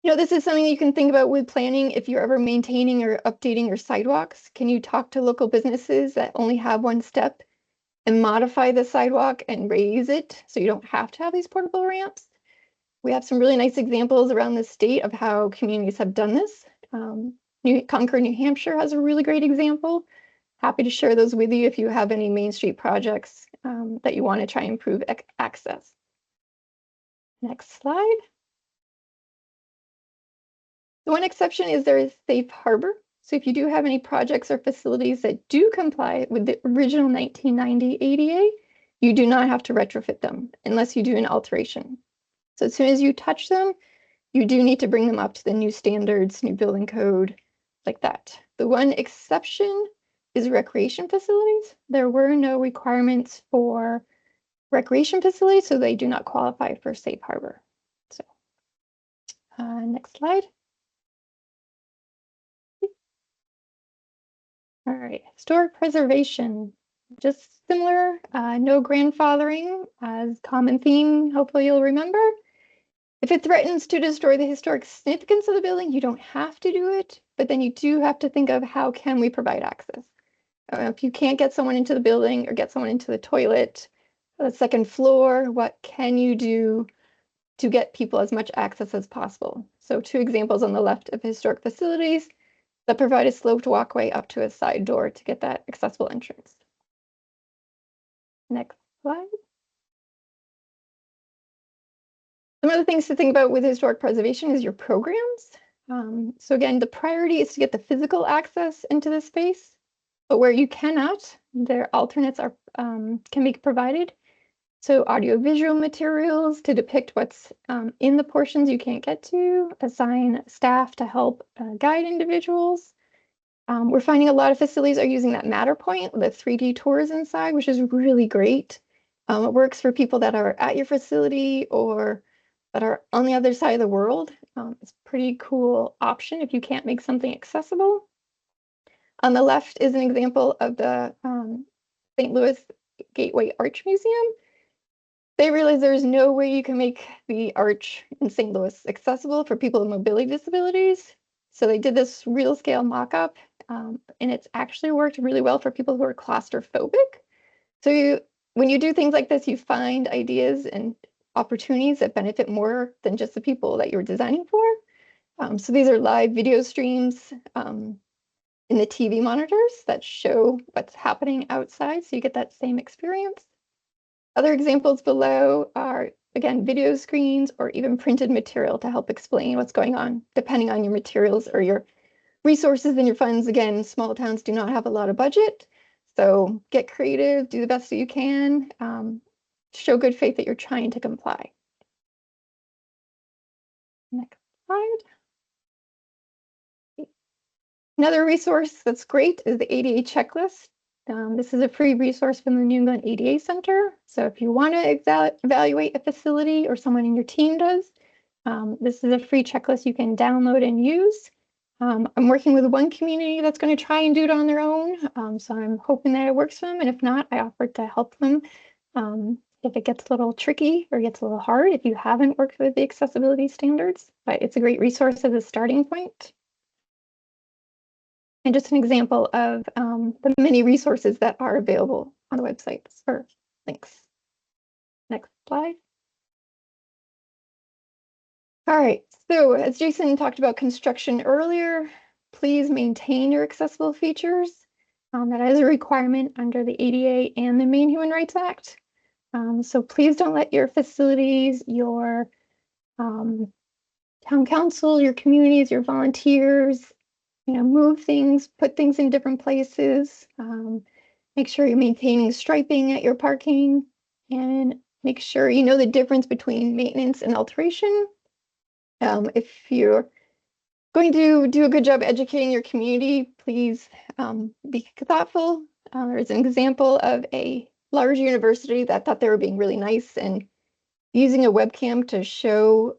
You know, this is something you can think about with planning if you're ever maintaining or updating your sidewalks. Can you talk to local businesses that only have one step and modify the sidewalk and raise it so you don't have to have these portable ramps? We have some really nice examples around the state of how communities have done this. Concord, New Hampshire has a really great example. Happy to share those with you if you have any Main Street projects that you want to try and improve access. Next slide. The one exception is there is safe harbor. So if you do have any projects or facilities that do comply with the original 1990 ADA, you do not have to retrofit them unless you do an alteration. So as soon as you touch them, you do need to bring them up to the new standards, new building code, like that. The one exception is recreation facilities. There were no requirements for recreation facilities, so they do not qualify for safe harbor. So next slide. All right, historic preservation, just similar, no grandfathering as common theme, hopefully you'll remember. If it threatens to destroy the historic significance of the building, you don't have to do it, but then you do have to think of how can we provide access. If you can't get someone into the building or get someone into the toilet, the second floor, what can you do to get people as much access as possible? So two examples on the left of historic facilities that provide a sloped walkway up to a side door to get that accessible entrance. Next slide. Some other things to think about with historic preservation is your programs. So again, the priority is to get the physical access into the space, but where you cannot, their alternates are can be provided. So audiovisual materials to depict what's in the portions you can't get to, assign staff to help guide individuals. We're finding a lot of facilities are using that Matterpoint with 3D tours inside, which is really great. It works for people that are at your facility or that are on the other side of the world. It's a pretty cool option if you can't make something accessible. On the left is an example of the St. Louis Gateway Arch Museum. They realized there's no way you can make the arch in St. Louis accessible for people with mobility disabilities. So they did this real scale mock-up, and it's actually worked really well for people who are claustrophobic. So when you do things like this, you find ideas and opportunities that benefit more than just the people that you're designing for. So these are live video streams in the TV monitors that show what's happening outside, so you get that same experience. Other examples below are, again, video screens or even printed material to help explain what's going on, depending on your materials or your resources and your funds. Again, small towns do not have a lot of budget, so get creative, do the best that you can, show good faith that you're trying to comply. Next slide. Another resource that's great is the ADA checklist. This is a free resource from the New England ADA Center. So if you want to evaluate a facility or someone in your team does, this is a free checklist you can download and use. I'm working with one community that's going to try and do it on their own. So I'm hoping that it works for them. And if not, I offered to help them if it gets a little tricky or gets a little hard if you haven't worked with the accessibility standards. But it's a great resource as a starting point. And just an example of the many resources that are available on the website for links. Next slide. All right, so as Jason talked about construction earlier, please maintain your accessible features. That is a requirement under the ADA and the Maine Human Rights Act. So please don't let your facilities, your town council, your communities, your volunteers, move things, put things in different places. Make sure you're maintaining striping at your parking, and make sure you know the difference between maintenance and alteration. If you're going to do a good job educating your community, please be thoughtful. There's an example of a large university that thought they were being really nice and using a webcam to show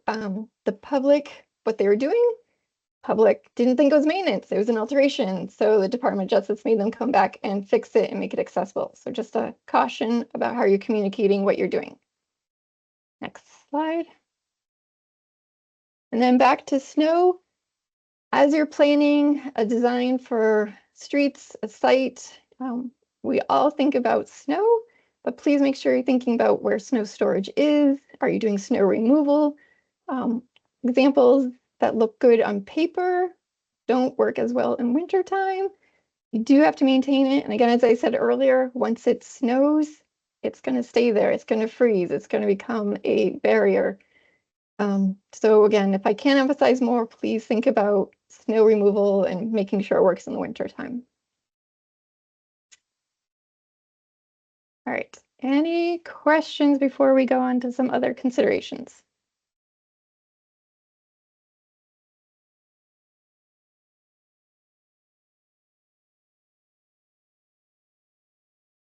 the public what they were doing. Public didn't think it was maintenance, it was an alteration. So the Department of Justice made them come back and fix it and make it accessible. So just a caution about how you're communicating what you're doing. Next slide. And then back to snow. As you're planning a design for streets, a site, we all think about snow, but please make sure you're thinking about where snow storage is. Are you doing snow removal? Examples that look good on paper don't work as well in wintertime. You do have to maintain it. And again, as I said earlier, once it snows, it's going to stay there. It's going to freeze. It's going to become a barrier. So again, if I can emphasize more, please think about snow removal and making sure it works in the wintertime. All right, any questions before we go on to some other considerations?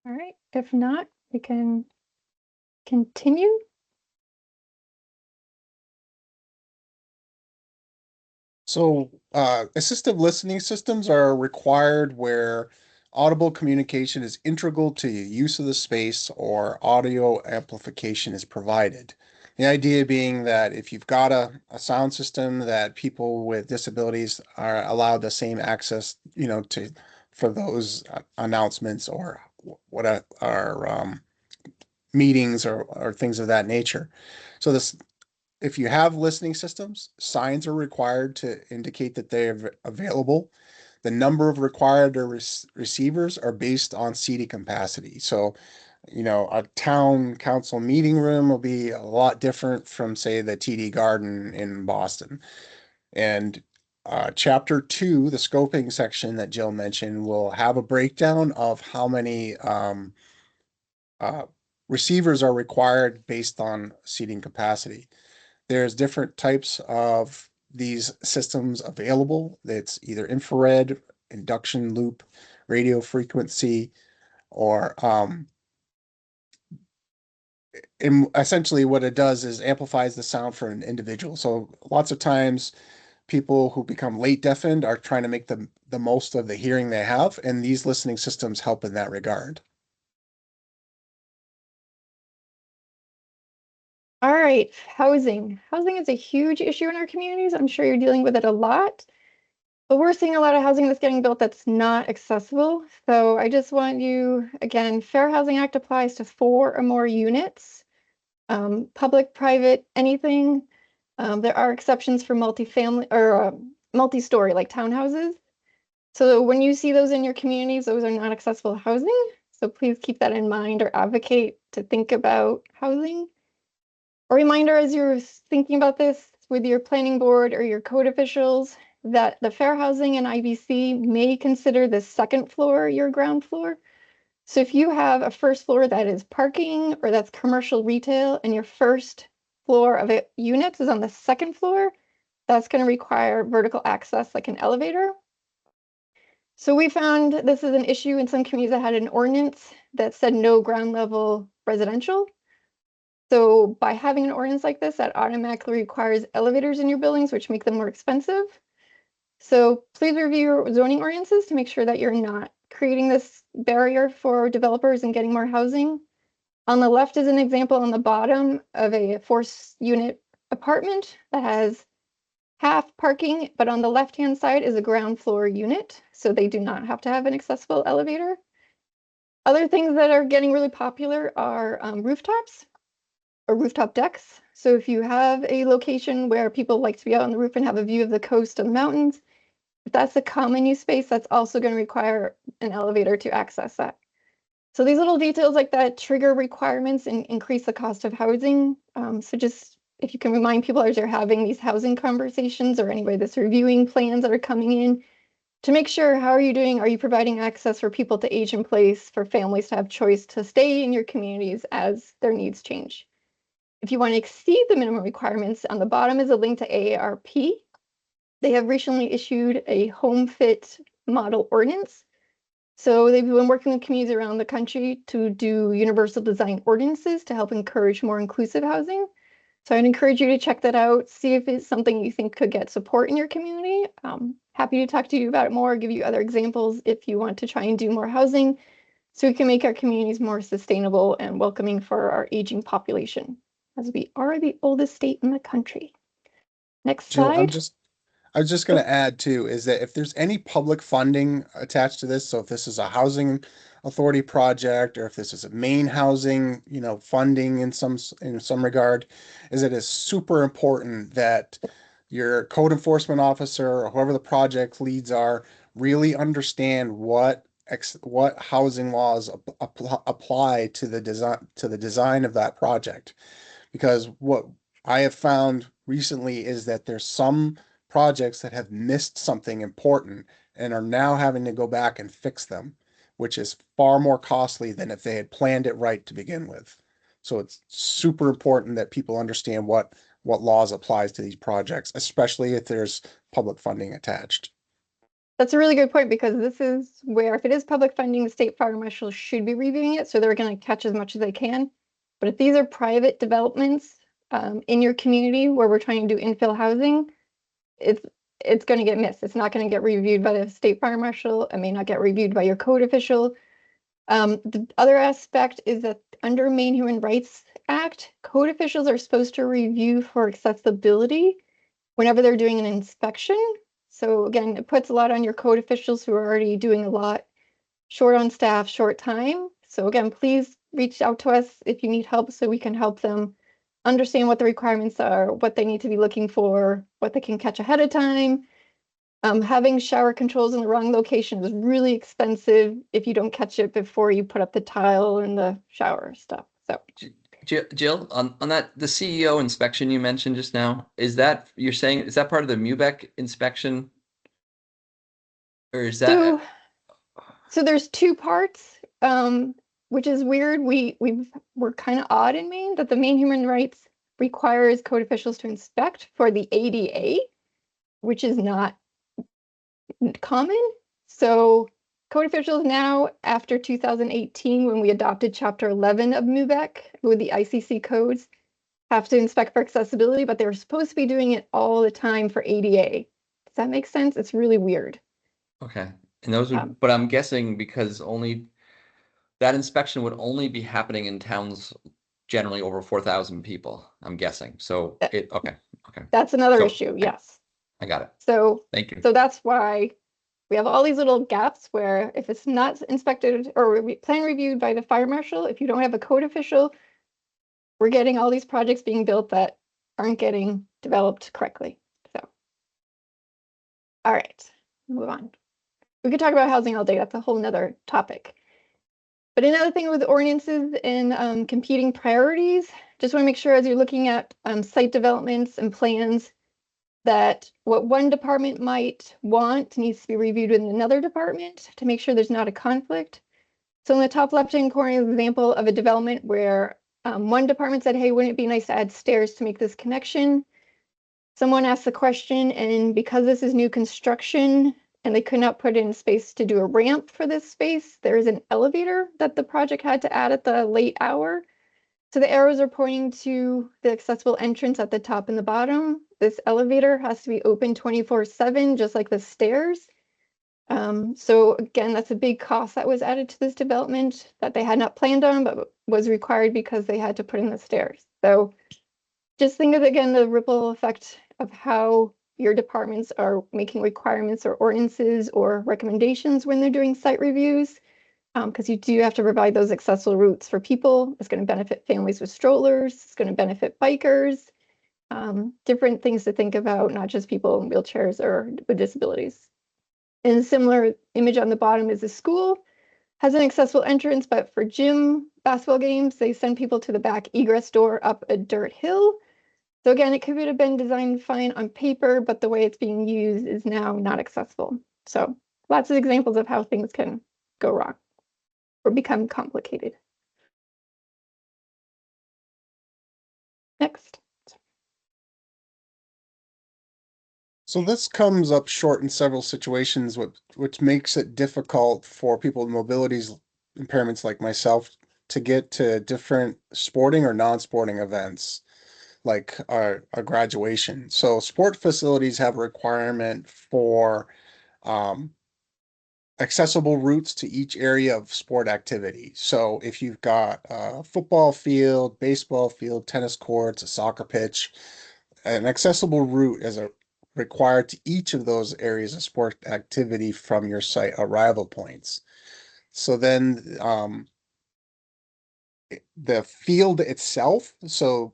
All right, if not, we can continue. So assistive listening systems are required where audible communication is integral to use of the space or audio amplification is provided. The idea being that if you've got a sound system that people with disabilities are allowed the same access, to for those announcements or what are meetings or things of that nature. So this if you have listening systems, signs are required to indicate that they're available. The number of required receivers are based on seating capacity. So, a town council meeting room will be a lot different from, say, the TD Garden in Boston. And chapter 2, the scoping section that Jill mentioned, will have a breakdown of how many uh, receivers are required based on seating capacity. There's different types of these systems available. It's either infrared, induction loop, radio frequency, or essentially what it does is amplifies the sound for an individual. So lots of times people who become late deafened are trying to make the most of the hearing they have, and these listening systems help in that regard. All right, housing. Housing is a huge issue in our communities. I'm sure you're dealing with it a lot. But we're seeing a lot of housing that's getting built that's not accessible. So I just want you, again, Fair Housing Act applies to 4 or more units, public, private, anything. There are exceptions for multifamily or multi-story like townhouses. So when you see those in your communities, those are not accessible housing. So please keep that in mind or advocate to think about housing. A reminder as you're thinking about this with your planning board or your code officials that the fair housing and IBC may consider the second floor your ground floor. So if you have a first floor that is parking or that's commercial retail and your first floor of it units is on the second floor, that's going to require vertical access like an elevator. So we found this is an issue in some communities that had an ordinance that said no ground level residential. So by having an ordinance like this, that automatically requires elevators in your buildings, which make them more expensive. So please review your zoning ordinances to make sure that you're not creating this barrier for developers and getting more housing. On the left is an example on the bottom of a 4-unit apartment that has half parking, but on the left-hand side is a ground floor unit. So they do not have to have an accessible elevator. Other things that are getting really popular are rooftops or rooftop decks. So if you have a location where people like to be out on the roof and have a view of the coast and the mountains, if that's a common use space, that's also going to require an elevator to access that. So these little details like that trigger requirements and increase the cost of housing. So just if you can remind people as you're having these housing conversations or anybody that's reviewing plans that are coming in, to make sure, how are you doing? Are you providing access for people to age in place, for families to have choice to stay in your communities as their needs change? If you want to exceed the minimum requirements, on the bottom is a link to AARP. They have recently issued a home fit model ordinance. So they've been working with communities around the country to do universal design ordinances to help encourage more inclusive housing. So I'd encourage you to check that out, see if it's something you think could get support in your community. Happy to talk to you about it more, give you other examples if you want to try and do more housing so we can make our communities more sustainable and welcoming for our aging population, as we are the oldest state in the country. Next Jill, slide. I was just going to add too, is that if there's any public funding attached to this, so if this is a housing authority project, or if this is a Maine housing, funding in some regard, is it is super important that your code enforcement officer or whoever the project leads are really understand what housing laws apply to the design of that project. Because what I have found recently is that there's some projects that have missed something important and are now having to go back and fix them, which is far more costly than if they had planned it right to begin with. So it's super important that people understand what laws applies to these projects, especially if there's public funding attached. That's a really good point, because this is where, if it is public funding, the state fire marshal should be reviewing it, so they're going to catch as much as they can. But if these are private developments in your community where we're trying to do infill housing, it's going to get missed. It's not going to get reviewed by the state fire marshal. It may not get reviewed by your code official. The other aspect is that under Maine Human Rights Act, code officials are supposed to review for accessibility whenever they're doing an inspection. So again, it puts a lot on your code officials who are already doing a lot, short on staff, short time. So again, please reach out to us if you need help so we can help them understand what the requirements are, what they need to be looking for, what they can catch ahead of time. Having shower controls in the wrong location is really expensive if you don't catch it before you put up the tile and the shower stuff. So Jill, on that, the CEO inspection you mentioned just now, is that part of the MUBEC inspection? Or is that? So there's two parts, which is weird. We're kind of odd in Maine that the Maine Human Rights requires code officials to inspect for the ADA, which is not common. So code officials now, after 2018, when we adopted Chapter 11 of MUBEC with the ICC codes, have to inspect for accessibility, but they're supposed to be doing it all the time for ADA. Does that make sense? It's really weird. Okay. And those would, but I'm guessing because that inspection would only be happening in towns generally over 4,000 people, I'm guessing. So okay. That's another issue, yes. I got it. So thank you. So that's why we have all these little gaps where if it's not inspected or plan reviewed by the fire marshal, if you don't have a code official, we're getting all these projects being built that aren't getting developed correctly. So, all right, move on. We could talk about housing all day. That's a whole nother topic. But another thing with ordinances and competing priorities, just want to make sure as you're looking at site developments and plans that what one department might want needs to be reviewed with another department to make sure there's not a conflict. So in the top left-hand corner is an example of a development where one department said, hey, wouldn't it be nice to add stairs to make this connection? Someone asked the question, and because this is new construction and they could not put in space to do a ramp for this space, there is an elevator that the project had to add at the late hour. So the arrows are pointing to the accessible entrance at the top and the bottom. This elevator has to be open 24/7, just like the stairs. So again, that's a big cost that was added to this development that they had not planned on, but was required because they had to put in the stairs. So just think of, again, the ripple effect of how your departments are making requirements or ordinances or recommendations when they're doing site reviews. Because you do have to provide those accessible routes for people. It's going to benefit families with strollers. It's going to benefit bikers. Different things to think about, not just people in wheelchairs or with disabilities. And a similar image on the bottom is a school. has an accessible entrance, but for gym basketball games, they send people to the back egress door up a dirt hill. So again, it could have been designed fine on paper, but the way it's being used is now not accessible. So lots of examples of how things can go wrong or become complicated. Next. So this comes up short in several situations, which makes it difficult for people with mobility impairments like myself to get to different sporting or non-sporting events, like a graduation. So sport facilities have a requirement for um, accessible routes to each area of sport activity. So if you've got a football field, baseball field, tennis courts, a soccer pitch, an accessible route is required to each of those areas of sport activity from your site arrival points. So then the field itself, so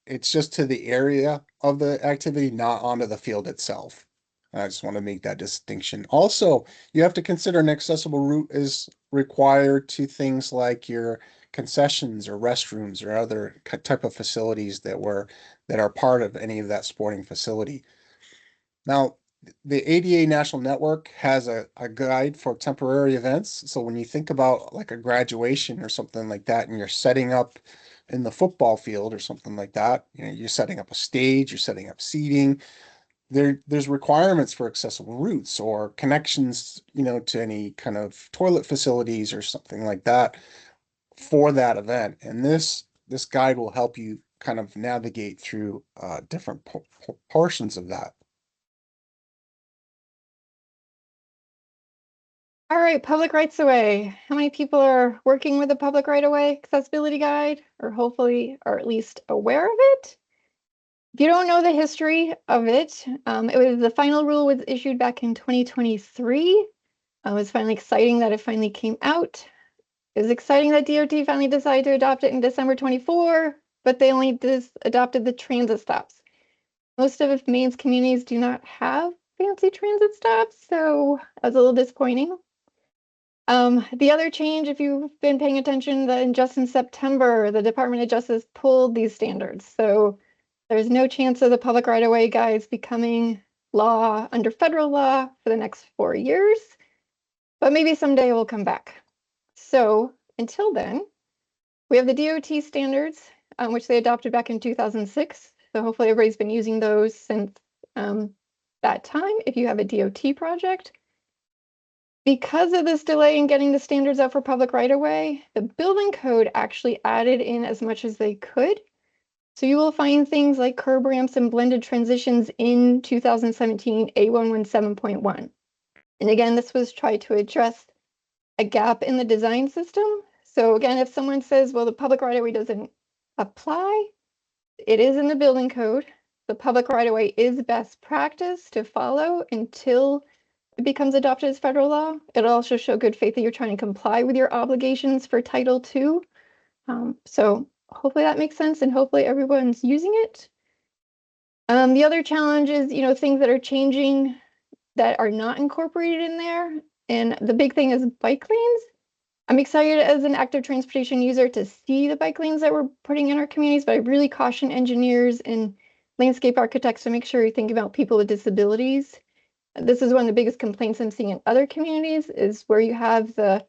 it's just to the area of the activity, not onto the field itself. I just want to make that distinction. Also, you have to consider an accessible route is required to things like your concessions or restrooms or other type of facilities that are part of any of that sporting facility. Now, the ADA National Network has a guide for temporary events. So when you think about like a graduation or something like that, and you're setting up in the football field or something like that, you know, you're setting up a stage, you're setting up seating. There's requirements for accessible routes or connections, you know, to any kind of toilet facilities or something like that for that event. And this guide will help you kind of navigate through different portions of that. All right, public rights of way. How many people are working with the public right of way accessibility guide, or hopefully are at least aware of it? If you don't know the history of it, the final rule was issued back in 2023. It was finally exciting that it finally came out. It was exciting that DOT finally decided to adopt it in December 24, but they only adopted the transit stops. Most of Maine's communities do not have fancy transit stops, so that was a little disappointing. The other change, if you've been paying attention, that just in September, the Department of Justice pulled these standards. So there's no chance of the public right-of-way guides becoming law under federal law for the next 4 years, but maybe someday it will come back. So until then, we have the DOT standards, which they adopted back in 2006. So hopefully everybody's been using those since that time, if you have a DOT project. Because of this delay in getting the standards out for public right-of-way, the building code actually added in as much as they could. So you will find things like curb ramps and blended transitions in 2017 A117.1. And again, this was tried to address a gap in the design system. So again, if someone says, well, the public right-of-way doesn't apply, it is in the building code. The public right-of-way is best practice to follow until it becomes adopted as federal law. It'll also show good faith that you're trying to comply with your obligations for Title II. So hopefully that makes sense and hopefully everyone's using it. The other challenge is, you know, things that are changing that are not incorporated in there. And the big thing is bike lanes. I'm excited as an active transportation user to see the bike lanes that we're putting in our communities, but I really caution engineers and landscape architects to make sure you're thinking about people with disabilities. This is one of the biggest complaints I'm seeing in other communities is where you have the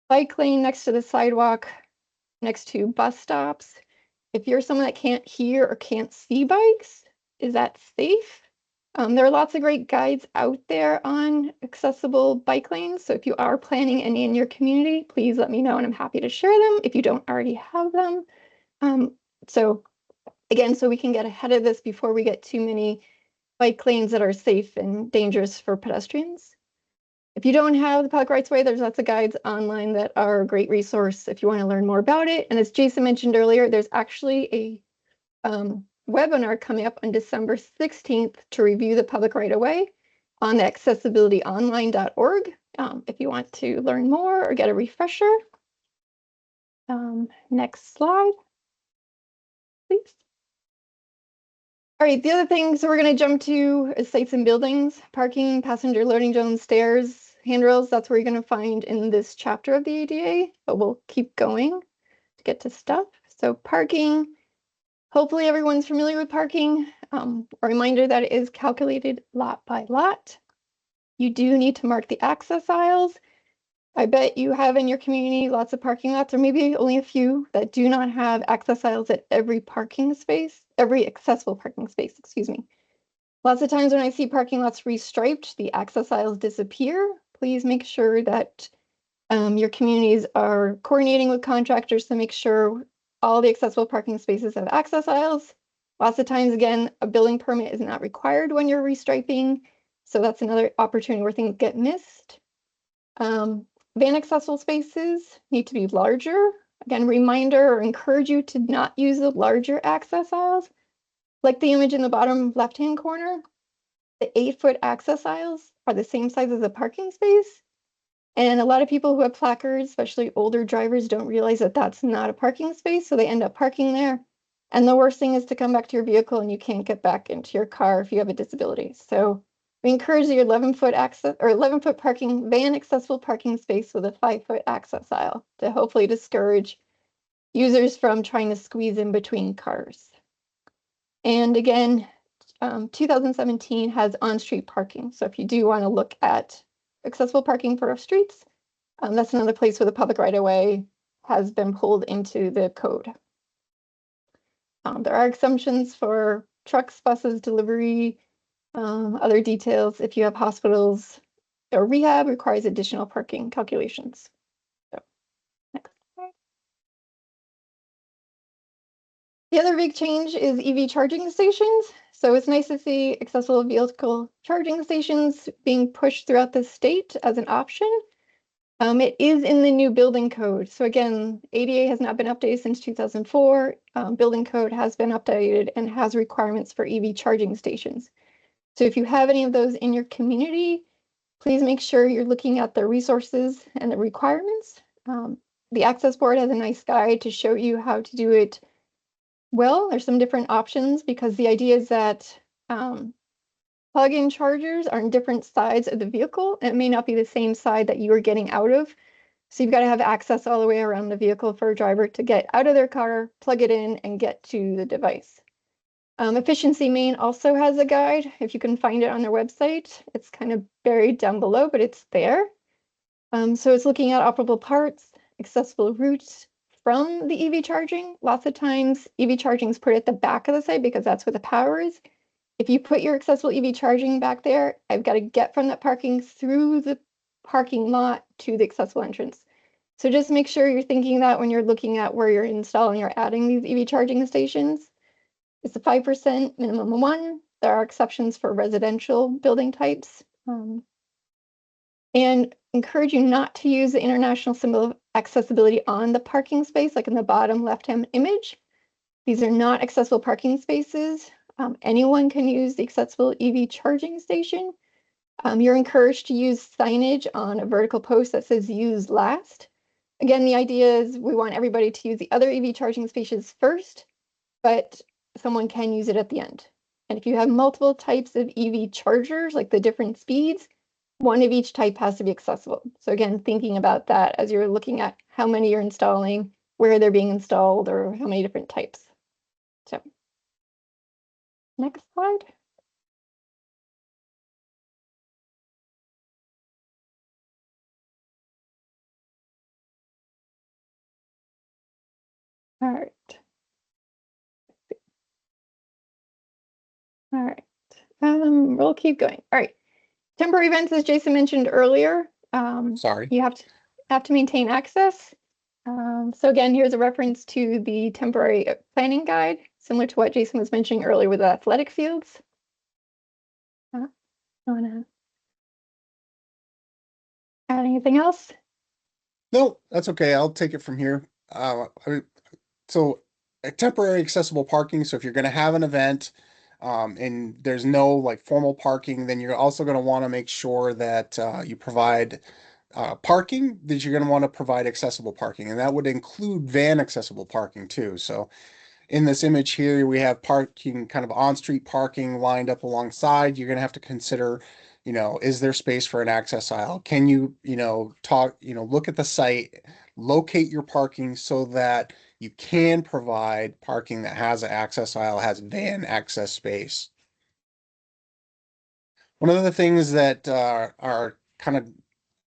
bike lane next to the sidewalk, next to bus stops. If you're someone that can't hear or can't see bikes, is that safe? There are lots of great guides out there on accessible bike lanes. So if you are planning any in your community, please let me know and I'm happy to share them if you don't already have them. So again, so we can get ahead of this before we get too many bike lanes that are safe and dangerous for pedestrians. If you don't have the public rights way, there's lots of guides online that are a great resource if you want to learn more about it. And as Jason mentioned earlier, there's actually a webinar coming up on December 16th to review the public right of way on the accessibilityonline.org if you want to learn more or get a refresher. Next slide, please. All right, the other things we're going to jump to is sites and buildings, parking, passenger loading zones, stairs. handrails, that's where you're going to find in this chapter of the ADA, but we'll keep going to get to stuff. So parking, hopefully everyone's familiar with parking. A reminder that it is calculated lot by lot. You do need to mark the access aisles. I bet you have in your community lots of parking lots, or maybe only a few that do not have access aisles at every parking space, every accessible parking space, excuse me. Lots of times when I see parking lots restriped, the access aisles disappear. Please make sure that your communities are coordinating with contractors to make sure all the accessible parking spaces have access aisles. Lots of times, again, a building permit is not required when you're restriping. So that's another opportunity where things get missed. Van accessible spaces need to be larger. Again, reminder or encourage you to not use the larger access aisles. Like the image in the bottom left-hand corner, the 8-foot access aisles are the same size as a parking space. And a lot of people who have placards, especially older drivers, don't realize that that's not a parking space, so they end up parking there. And the worst thing is to come back to your vehicle and you can't get back into your car if you have a disability. So we encourage your 11-foot access or 11-foot parking, van accessible parking space with a 5-foot access aisle to hopefully discourage users from trying to squeeze in between cars. And again, 2017 has on-street parking. So if you do want to look at accessible parking for streets, that's another place where the public right-of-way has been pulled into the code. There are exemptions for trucks, buses, delivery, other details. If you have hospitals or rehab, requires additional parking calculations. So, next slide. The other big change is EV charging stations. So it's nice to see accessible vehicle charging stations being pushed throughout the state as an option. It is in the new building code. So again, ADA has not been updated since 2004. Building code has been updated and has requirements for EV charging stations. So if you have any of those in your community, please make sure you're looking at the resources and the requirements. The Access Board has a nice guide to show you how to do it well. There's some different options because the idea is that plug-in chargers are on different sides of the vehicle, and it may not be the same side that you are getting out of. So you've got to have access all the way around the vehicle for a driver to get out of their car, plug it in, and get to the device. Efficiency Maine also has a guide. If you can find it on their website, it's kind of buried down below, but it's there. So it's looking at operable parts, accessible routes from the EV charging. Lots of times EV charging is put at the back of the site because that's where the power is. If you put your accessible EV charging back there, I've got to get from that parking through the parking lot to the accessible entrance. So just make sure you're thinking that when you're looking at where you're installing or adding these EV charging stations. It's a 5% minimum one. There are exceptions for residential building types. And encourage you not to use the international symbol of accessibility on the parking space, like in the bottom left-hand image. These are not accessible parking spaces. Anyone can use the accessible EV charging station. You're encouraged to use signage on a vertical post that says use last. Again, the idea is we want everybody to use the other EV charging stations first, but someone can use it at the end. And if you have multiple types of EV chargers, like the different speeds, one of each type has to be accessible. So again, thinking about that as you're looking at how many you're installing, where they're being installed, or how many different types. So next slide. All right. All right. We'll keep going. All right. Temporary events, as Jason mentioned earlier, Sorry. you have to maintain access. So again, here's a reference to the temporary planning guide, similar to what Jason was mentioning earlier with the athletic fields. Want to add anything else? No, that's okay. I'll take it from here. So temporary accessible parking. So if you're going to have an event, and there's no like formal parking, then you're also going to want to make sure that you provide parking, that you're going to want to provide accessible parking, and that would include van accessible parking too. So in this image here, we have parking, kind of on-street parking lined up alongside. You're going to have to consider, is there space for an access aisle? Can you, look at the site, locate your parking so that you can provide parking that has an access aisle, has van access space. One of the things that are kind of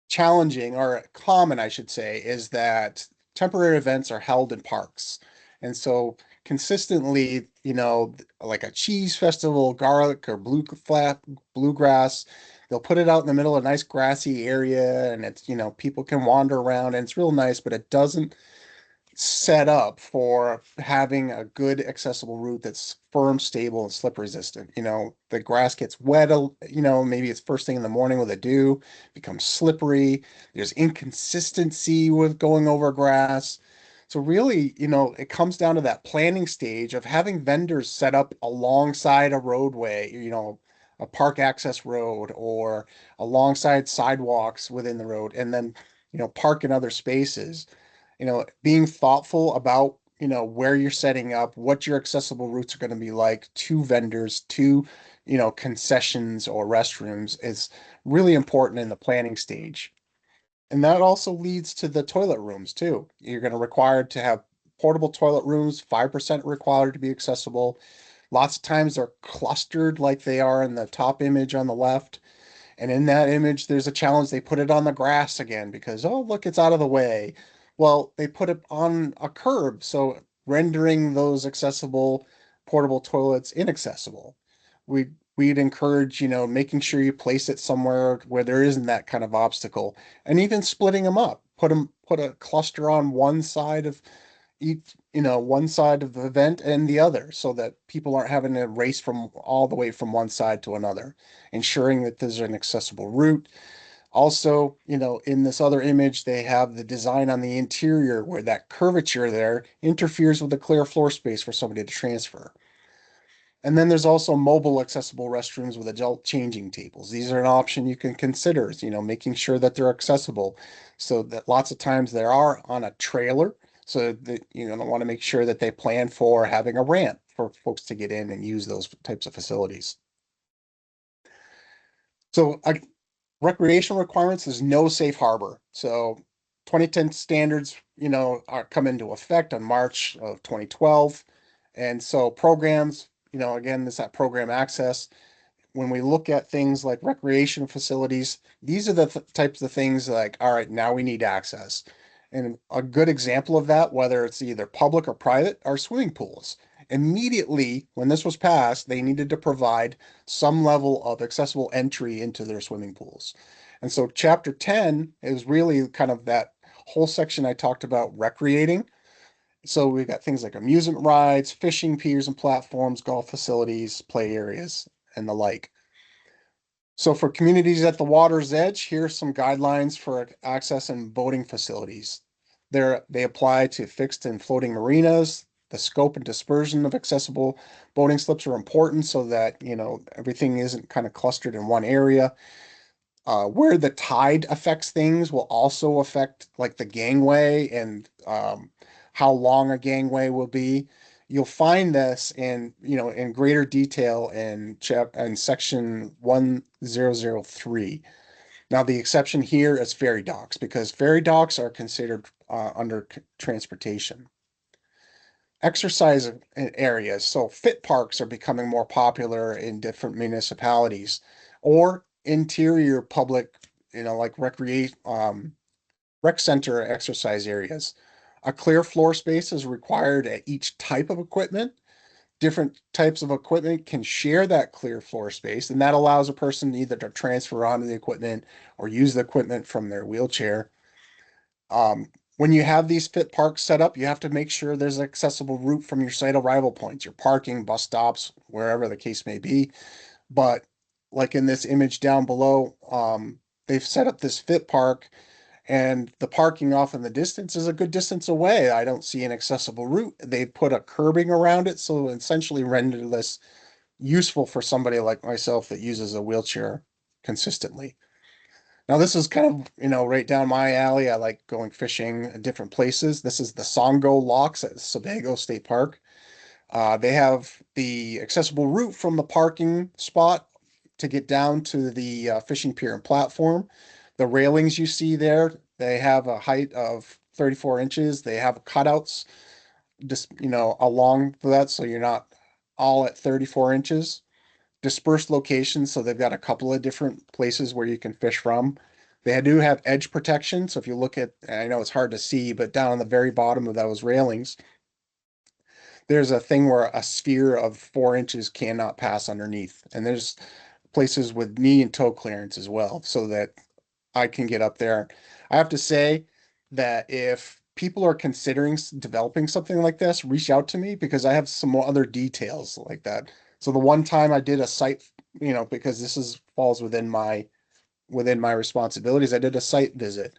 challenging or common, I should say, is that temporary events are held in parks. And so consistently, like a cheese festival, garlic or bluegrass, they'll put it out in the middle of a nice grassy area and it's, people can wander around and it's real nice, but it doesn't set up for having a good accessible route that's firm, stable, and slip resistant. The grass gets wet, maybe it's first thing in the morning with a dew, becomes slippery. There's inconsistency with going over grass. So really, it comes down to that planning stage of having vendors set up alongside a roadway, a park access road or alongside sidewalks within the road, and then, park in other spaces, being thoughtful about, where you're setting up, what your accessible routes are going to be like to vendors, to, concessions or restrooms is really important in the planning stage. And that also leads to the toilet rooms too. You're going to require to have portable toilet rooms, 5% required to be accessible. Lots of times they're clustered like they are in the top image on the left. And in that image, there's a challenge. They put it on the grass again because, oh, look, it's out of the way. Well, they put it on a curb, so rendering those accessible portable toilets inaccessible. We'd encourage, making sure you place it somewhere where there isn't that kind of obstacle, and even splitting them up. Put a cluster on one side of each, one side of the event and the other so that people aren't having to race from all the way from one side to another, ensuring that there's an accessible route. Also, in this other image, they have the design on the interior where that curvature there interferes with the clear floor space for somebody to transfer. And then there's also mobile accessible restrooms with adult changing tables. These are an option you can consider, making sure that they're accessible so that lots of times they are on a trailer. So that, want to make sure that they plan for having a ramp for folks to get in and use those types of facilities. So recreational requirements is no safe harbor. So 2010 standards, are come into effect on March of 2012. And so programs, again, this that program access. When we look at things like recreation facilities, these are the types of things like, all right, now we need access. And a good example of that, whether it's either public or private, are swimming pools. Immediately, when this was passed, they needed to provide some level of accessible entry into their swimming pools. And so, Chapter 10 is really kind of that whole section I talked about recreating. So, we've got things like amusement rides, fishing piers and platforms, golf facilities, play areas, and the like. So for communities at the water's edge, here are some guidelines for access and boating facilities. They apply to fixed and floating marinas. The scope and dispersion of accessible boating slips are important so that, everything isn't kind of clustered in one area. Where the tide affects things will also affect like the gangway and how long a gangway will be. You'll find this in greater detail in section 1003. Now the exception here is ferry docks because ferry docks are considered under transportation. Exercise areas. So fit parks are becoming more popular in different municipalities or interior public, like rec center exercise areas. A clear floor space is required at each type of equipment. Different types of equipment can share that clear floor space, and that allows a person either to transfer onto the equipment or use the equipment from their wheelchair. When you have these fit parks set up, you have to make sure there's an accessible route from your site arrival points, your parking, bus stops, wherever the case may be. But like in this image down below, they've set up this fit park and the parking off in the distance is a good distance away. I don't see an accessible route. They put a curbing around it, so essentially render this useful for somebody like myself that uses a wheelchair consistently. Now, this is kind of, right down my alley. I like going fishing in different places. This is the Songo Locks at Sebago State Park. They have the accessible route from the parking spot to get down to the fishing pier and platform. The railings you see there, they have a height of 34 inches. They have cutouts just, along that, so you're not all at 34 inches. Dispersed locations, so they've got a couple of different places where you can fish from. They do have edge protection, so if you look at, I know it's hard to see, but down on the very bottom of those railings, there's a thing where a sphere of 4 inches cannot pass underneath. And there's places with knee and toe clearance as well, so that I can get up there. I have to say that if people are considering developing something like this, reach out to me because I have some more other details like that. So the one time I did a site, because this is falls within my responsibilities, I did a site visit.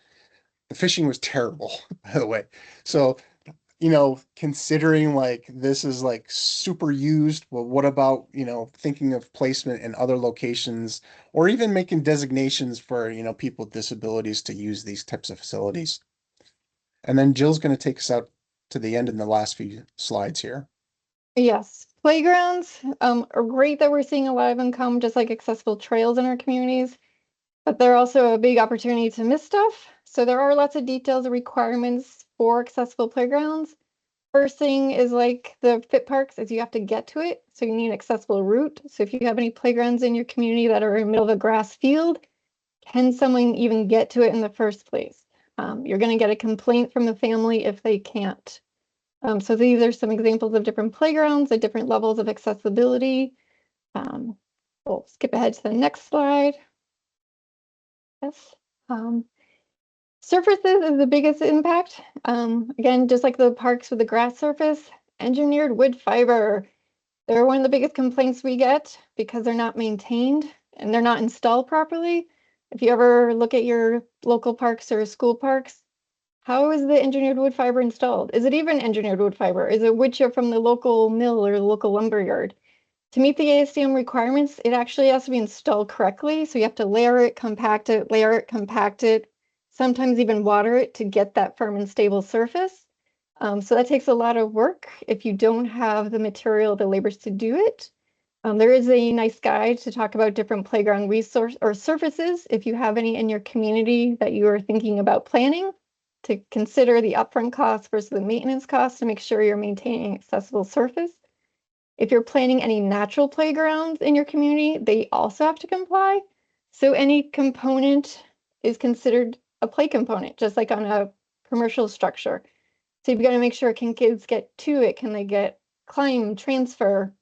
The fishing was terrible, by the way. So considering like this is like super used, well, what about, thinking of placement in other locations or even making designations for, people with disabilities to use these types of facilities? And then Jill's going to take us out to the end in the last few slides here. Yes, playgrounds are great that we're seeing a lot of them come, just like accessible trails in our communities, but they're also a big opportunity to miss stuff. So there are lots of details and requirements for accessible playgrounds. First thing is like the fit parks is you have to get to it. So you need an accessible route. So if you have any playgrounds in your community that are in the middle of a grass field, can someone even get to it in the first place? You're going to get a complaint from the family if they can't. So these are some examples of different playgrounds at different levels of accessibility. We'll skip ahead to the next slide. Yes. Surfaces is the biggest impact. Again, just like the parks with the grass surface, engineered wood fiber. They're one of the biggest complaints we get because they're not maintained and they're not installed properly. If you ever look at your local parks or school parks, how is the engineered wood fiber installed? Is it even engineered wood fiber? Is it wood chip from the local mill or the local lumber yard? To meet the ASTM requirements, it actually has to be installed correctly. So you have to layer it, compact it, sometimes even water it to get that firm and stable surface. So that takes a lot of work if you don't have the material, the labors to do it. There is a nice guide to talk about different playground resource or surfaces if you have any in your community that you are thinking about planning, to consider the upfront cost versus the maintenance cost to make sure you're maintaining accessible surface. If you're planning any natural playgrounds in your community, they also have to comply. So any component is considered a play component, just like on a commercial structure. So you've got to make sure, can kids get to it? Can they climb, transfer?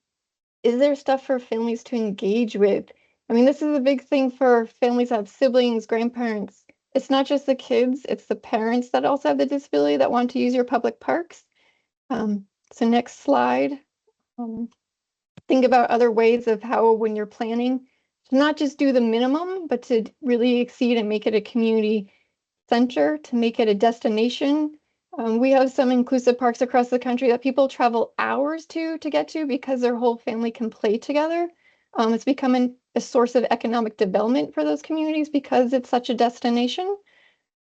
Is there stuff for families to engage with? I mean, this is a big thing for families that have siblings, grandparents. It's not just the kids, it's the parents that also have the disability that want to use your public parks. So next slide. Think about other ways of how, when you're planning, to not just do the minimum, but to really exceed and make it a community center, to make it a destination. We have some inclusive parks across the country that people travel hours to get to because their whole family can play together. It's becoming a source of economic development for those communities because it's such a destination.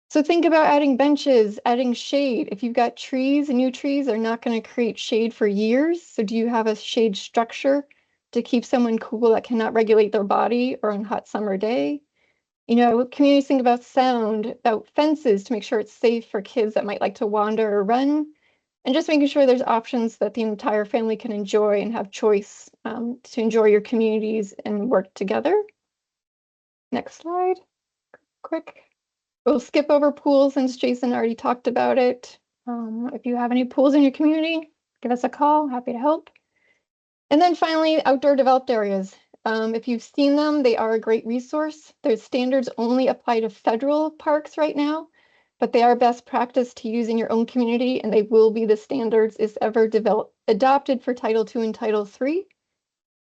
So think about adding benches, adding shade. If you've got trees, new trees are not going to create shade for years. So do you have a shade structure to keep someone cool that cannot regulate their body or on a hot summer day? Communities think about sound, about fences to make sure it's safe for kids that might like to wander or run, and just making sure there's options that the entire family can enjoy and have choice to enjoy your communities and work together. Next slide, quick. We'll skip over pools since Jason already talked about it. If you have any pools in your community, give us a call, happy to help. And then finally, outdoor developed areas. If you've seen them, they are a great resource. Their standards only apply to federal parks right now, but they are best practice to use in your own community, and they will be the standards if ever adopted for Title II and Title III.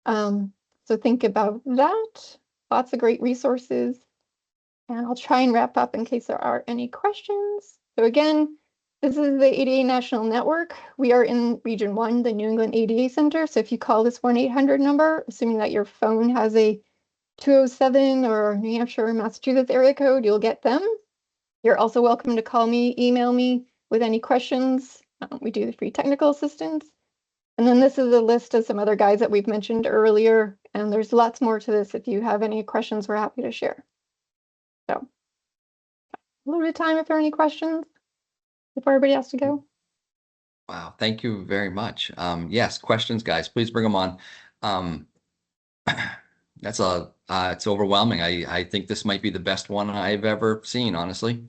So think about that. Lots of great resources. And I'll try and wrap up in case there are any questions. So again, this is the ADA National Network. We are in Region 1, the New England ADA Center. So if you call this 1-800 number, assuming that your phone has a 207 or New Hampshire or Massachusetts area code, you'll get them. You're also welcome to call me, email me with any questions. We do the free technical assistance. And then this is a list of some other guides that we've mentioned earlier, and there's lots more to this. If you have any questions, we're happy to share. So a little bit of time if there are any questions before everybody has to go. Wow, thank you very much. Yes, questions, guys, please bring them on. It's overwhelming. I think this might be the best one I've ever seen, honestly.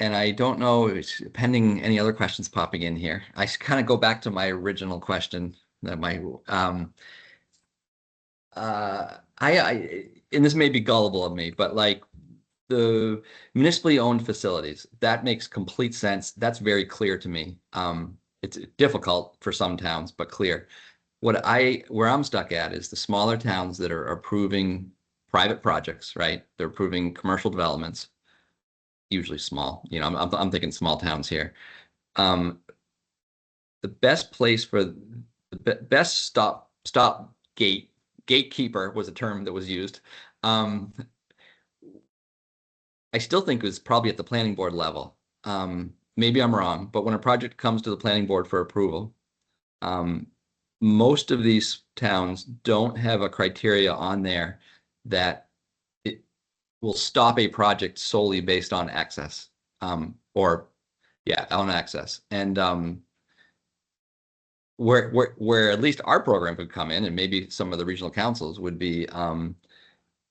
And I don't know, pending any other questions popping in here. I kind of go back to my original question that and this may be gullible of me, but like the municipally owned facilities, that makes complete sense. That's very clear to me. It's difficult for some towns, but clear. Where I'm stuck at is the smaller towns that are approving private projects, right? They're approving commercial developments, usually small. You know, I'm thinking small towns here. The best place for the best gatekeeper was a term that was used. I still think it was probably at the planning board level. Maybe I'm wrong, but when a project comes to the planning board for approval, most of these towns don't have a criteria on there that it will stop a project solely based on access, or yeah, on access. And where at least our program could come in, and maybe some of the regional councils would be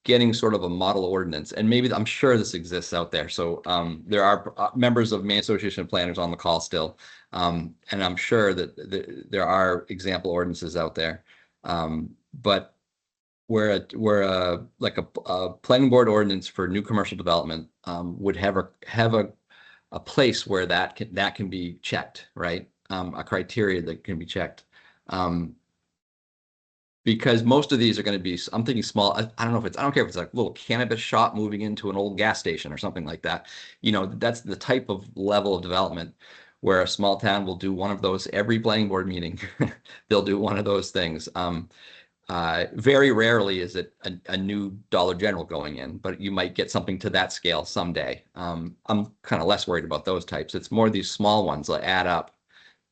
getting sort of a model ordinance, and maybe I'm sure this exists out there. So there are members of Maine Association of Planners on the call still, and I'm sure that there are example ordinances out there. But where a planning board ordinance for new commercial development would have a place where that can be checked, right? A criteria that can be checked. Because most of these are going to be, I'm thinking small. I don't care if it's like a little cannabis shop moving into an old gas station or something like that. You know, that's the type of level of development where a small town will do one of those every planning board meeting. They'll do one of those things. Very rarely is it a new Dollar General going in, but you might get something to that scale someday. I'm kind of less worried about those types. It's more these small ones that add up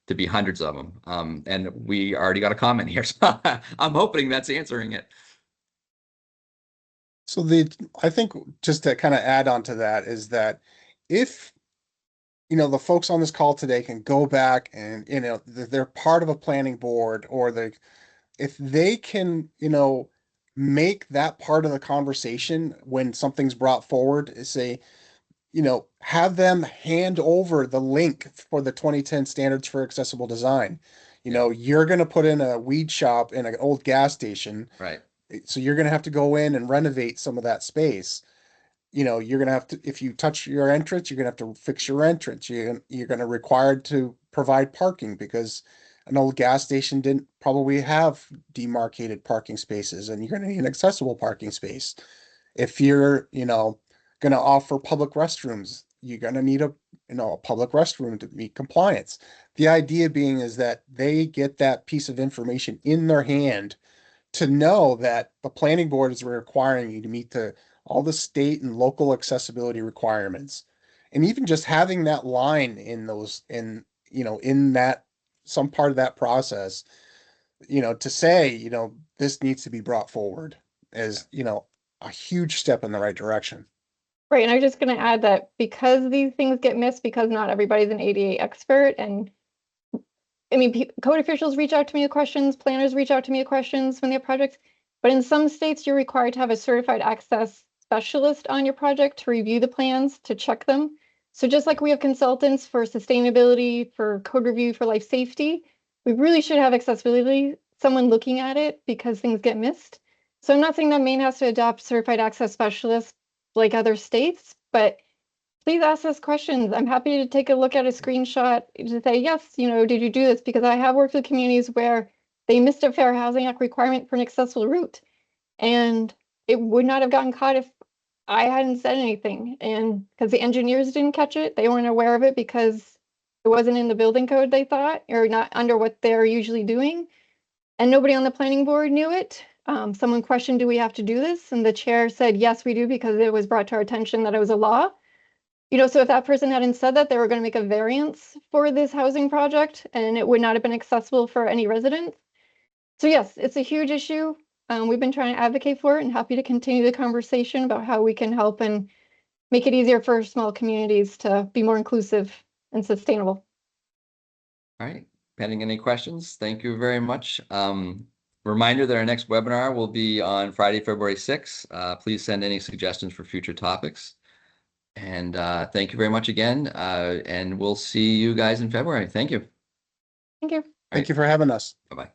to be hundreds of them. And we already got a comment here, so I'm hoping that's answering it. So I think just to kind of add on to that is that if, the folks on this call today can go back and, they're part of a planning board, or if they can, make that part of the conversation when something's brought forward, say, have them hand over the link for the 2010 standards for accessible design. You're going to put in a weed shop in an old gas station. Right. So you're going to have to go in and renovate some of that space. You're going to have to, if you touch your entrance, you're going to have to fix your entrance. You're going to required to provide parking, because an old gas station didn't probably have demarcated parking spaces, and you're going to need an accessible parking space. If you're, going to offer public restrooms, you're going to need a public restroom to meet compliance. The idea being is that they get that piece of information in their hand to know that the planning board is requiring you to meet all the state and local accessibility requirements. And even just having that line in in that some part of that process, to say, this needs to be brought forward as, a huge step in the right direction. Right, and I'm just going to add that because these things get missed, because not everybody's an ADA expert, and I mean, code officials reach out to me with questions, planners reach out to me with questions when they have projects, but in some states, you're required to have a certified access specialist on your project to review the plans, to check them. So just like we have consultants for sustainability, for code review, for life safety, we really should have accessibility, someone looking at it, because things get missed. So I'm not saying that Maine has to adopt certified access specialists like other states, but please ask us questions. I'm happy to take a look at a screenshot to say, yes, did you do this? Because I have worked with communities where they missed a Fair Housing Act requirement for an accessible route, and it would not have gotten caught if I hadn't said anything. And because the engineers didn't catch it, they weren't aware of it because it wasn't in the building code, they thought, or not under what they're usually doing. And nobody on the planning board knew it. Someone questioned, do we have to do this? And the chair said, yes, we do, because it was brought to our attention that it was a law. So if that person hadn't said that, they were going to make a variance for this housing project and it would not have been accessible for any residents. So yes, it's a huge issue. We've been trying to advocate for it and happy to continue the conversation about how we can help and make it easier for small communities to be more inclusive and sustainable. All right. Pending any questions, thank you very much. Reminder that our next webinar will be on Friday, February 6th. Please send any suggestions for future topics. And thank you very much again. And we'll see you guys in February. Thank you. Thank you. Thank you for having us. Bye-bye.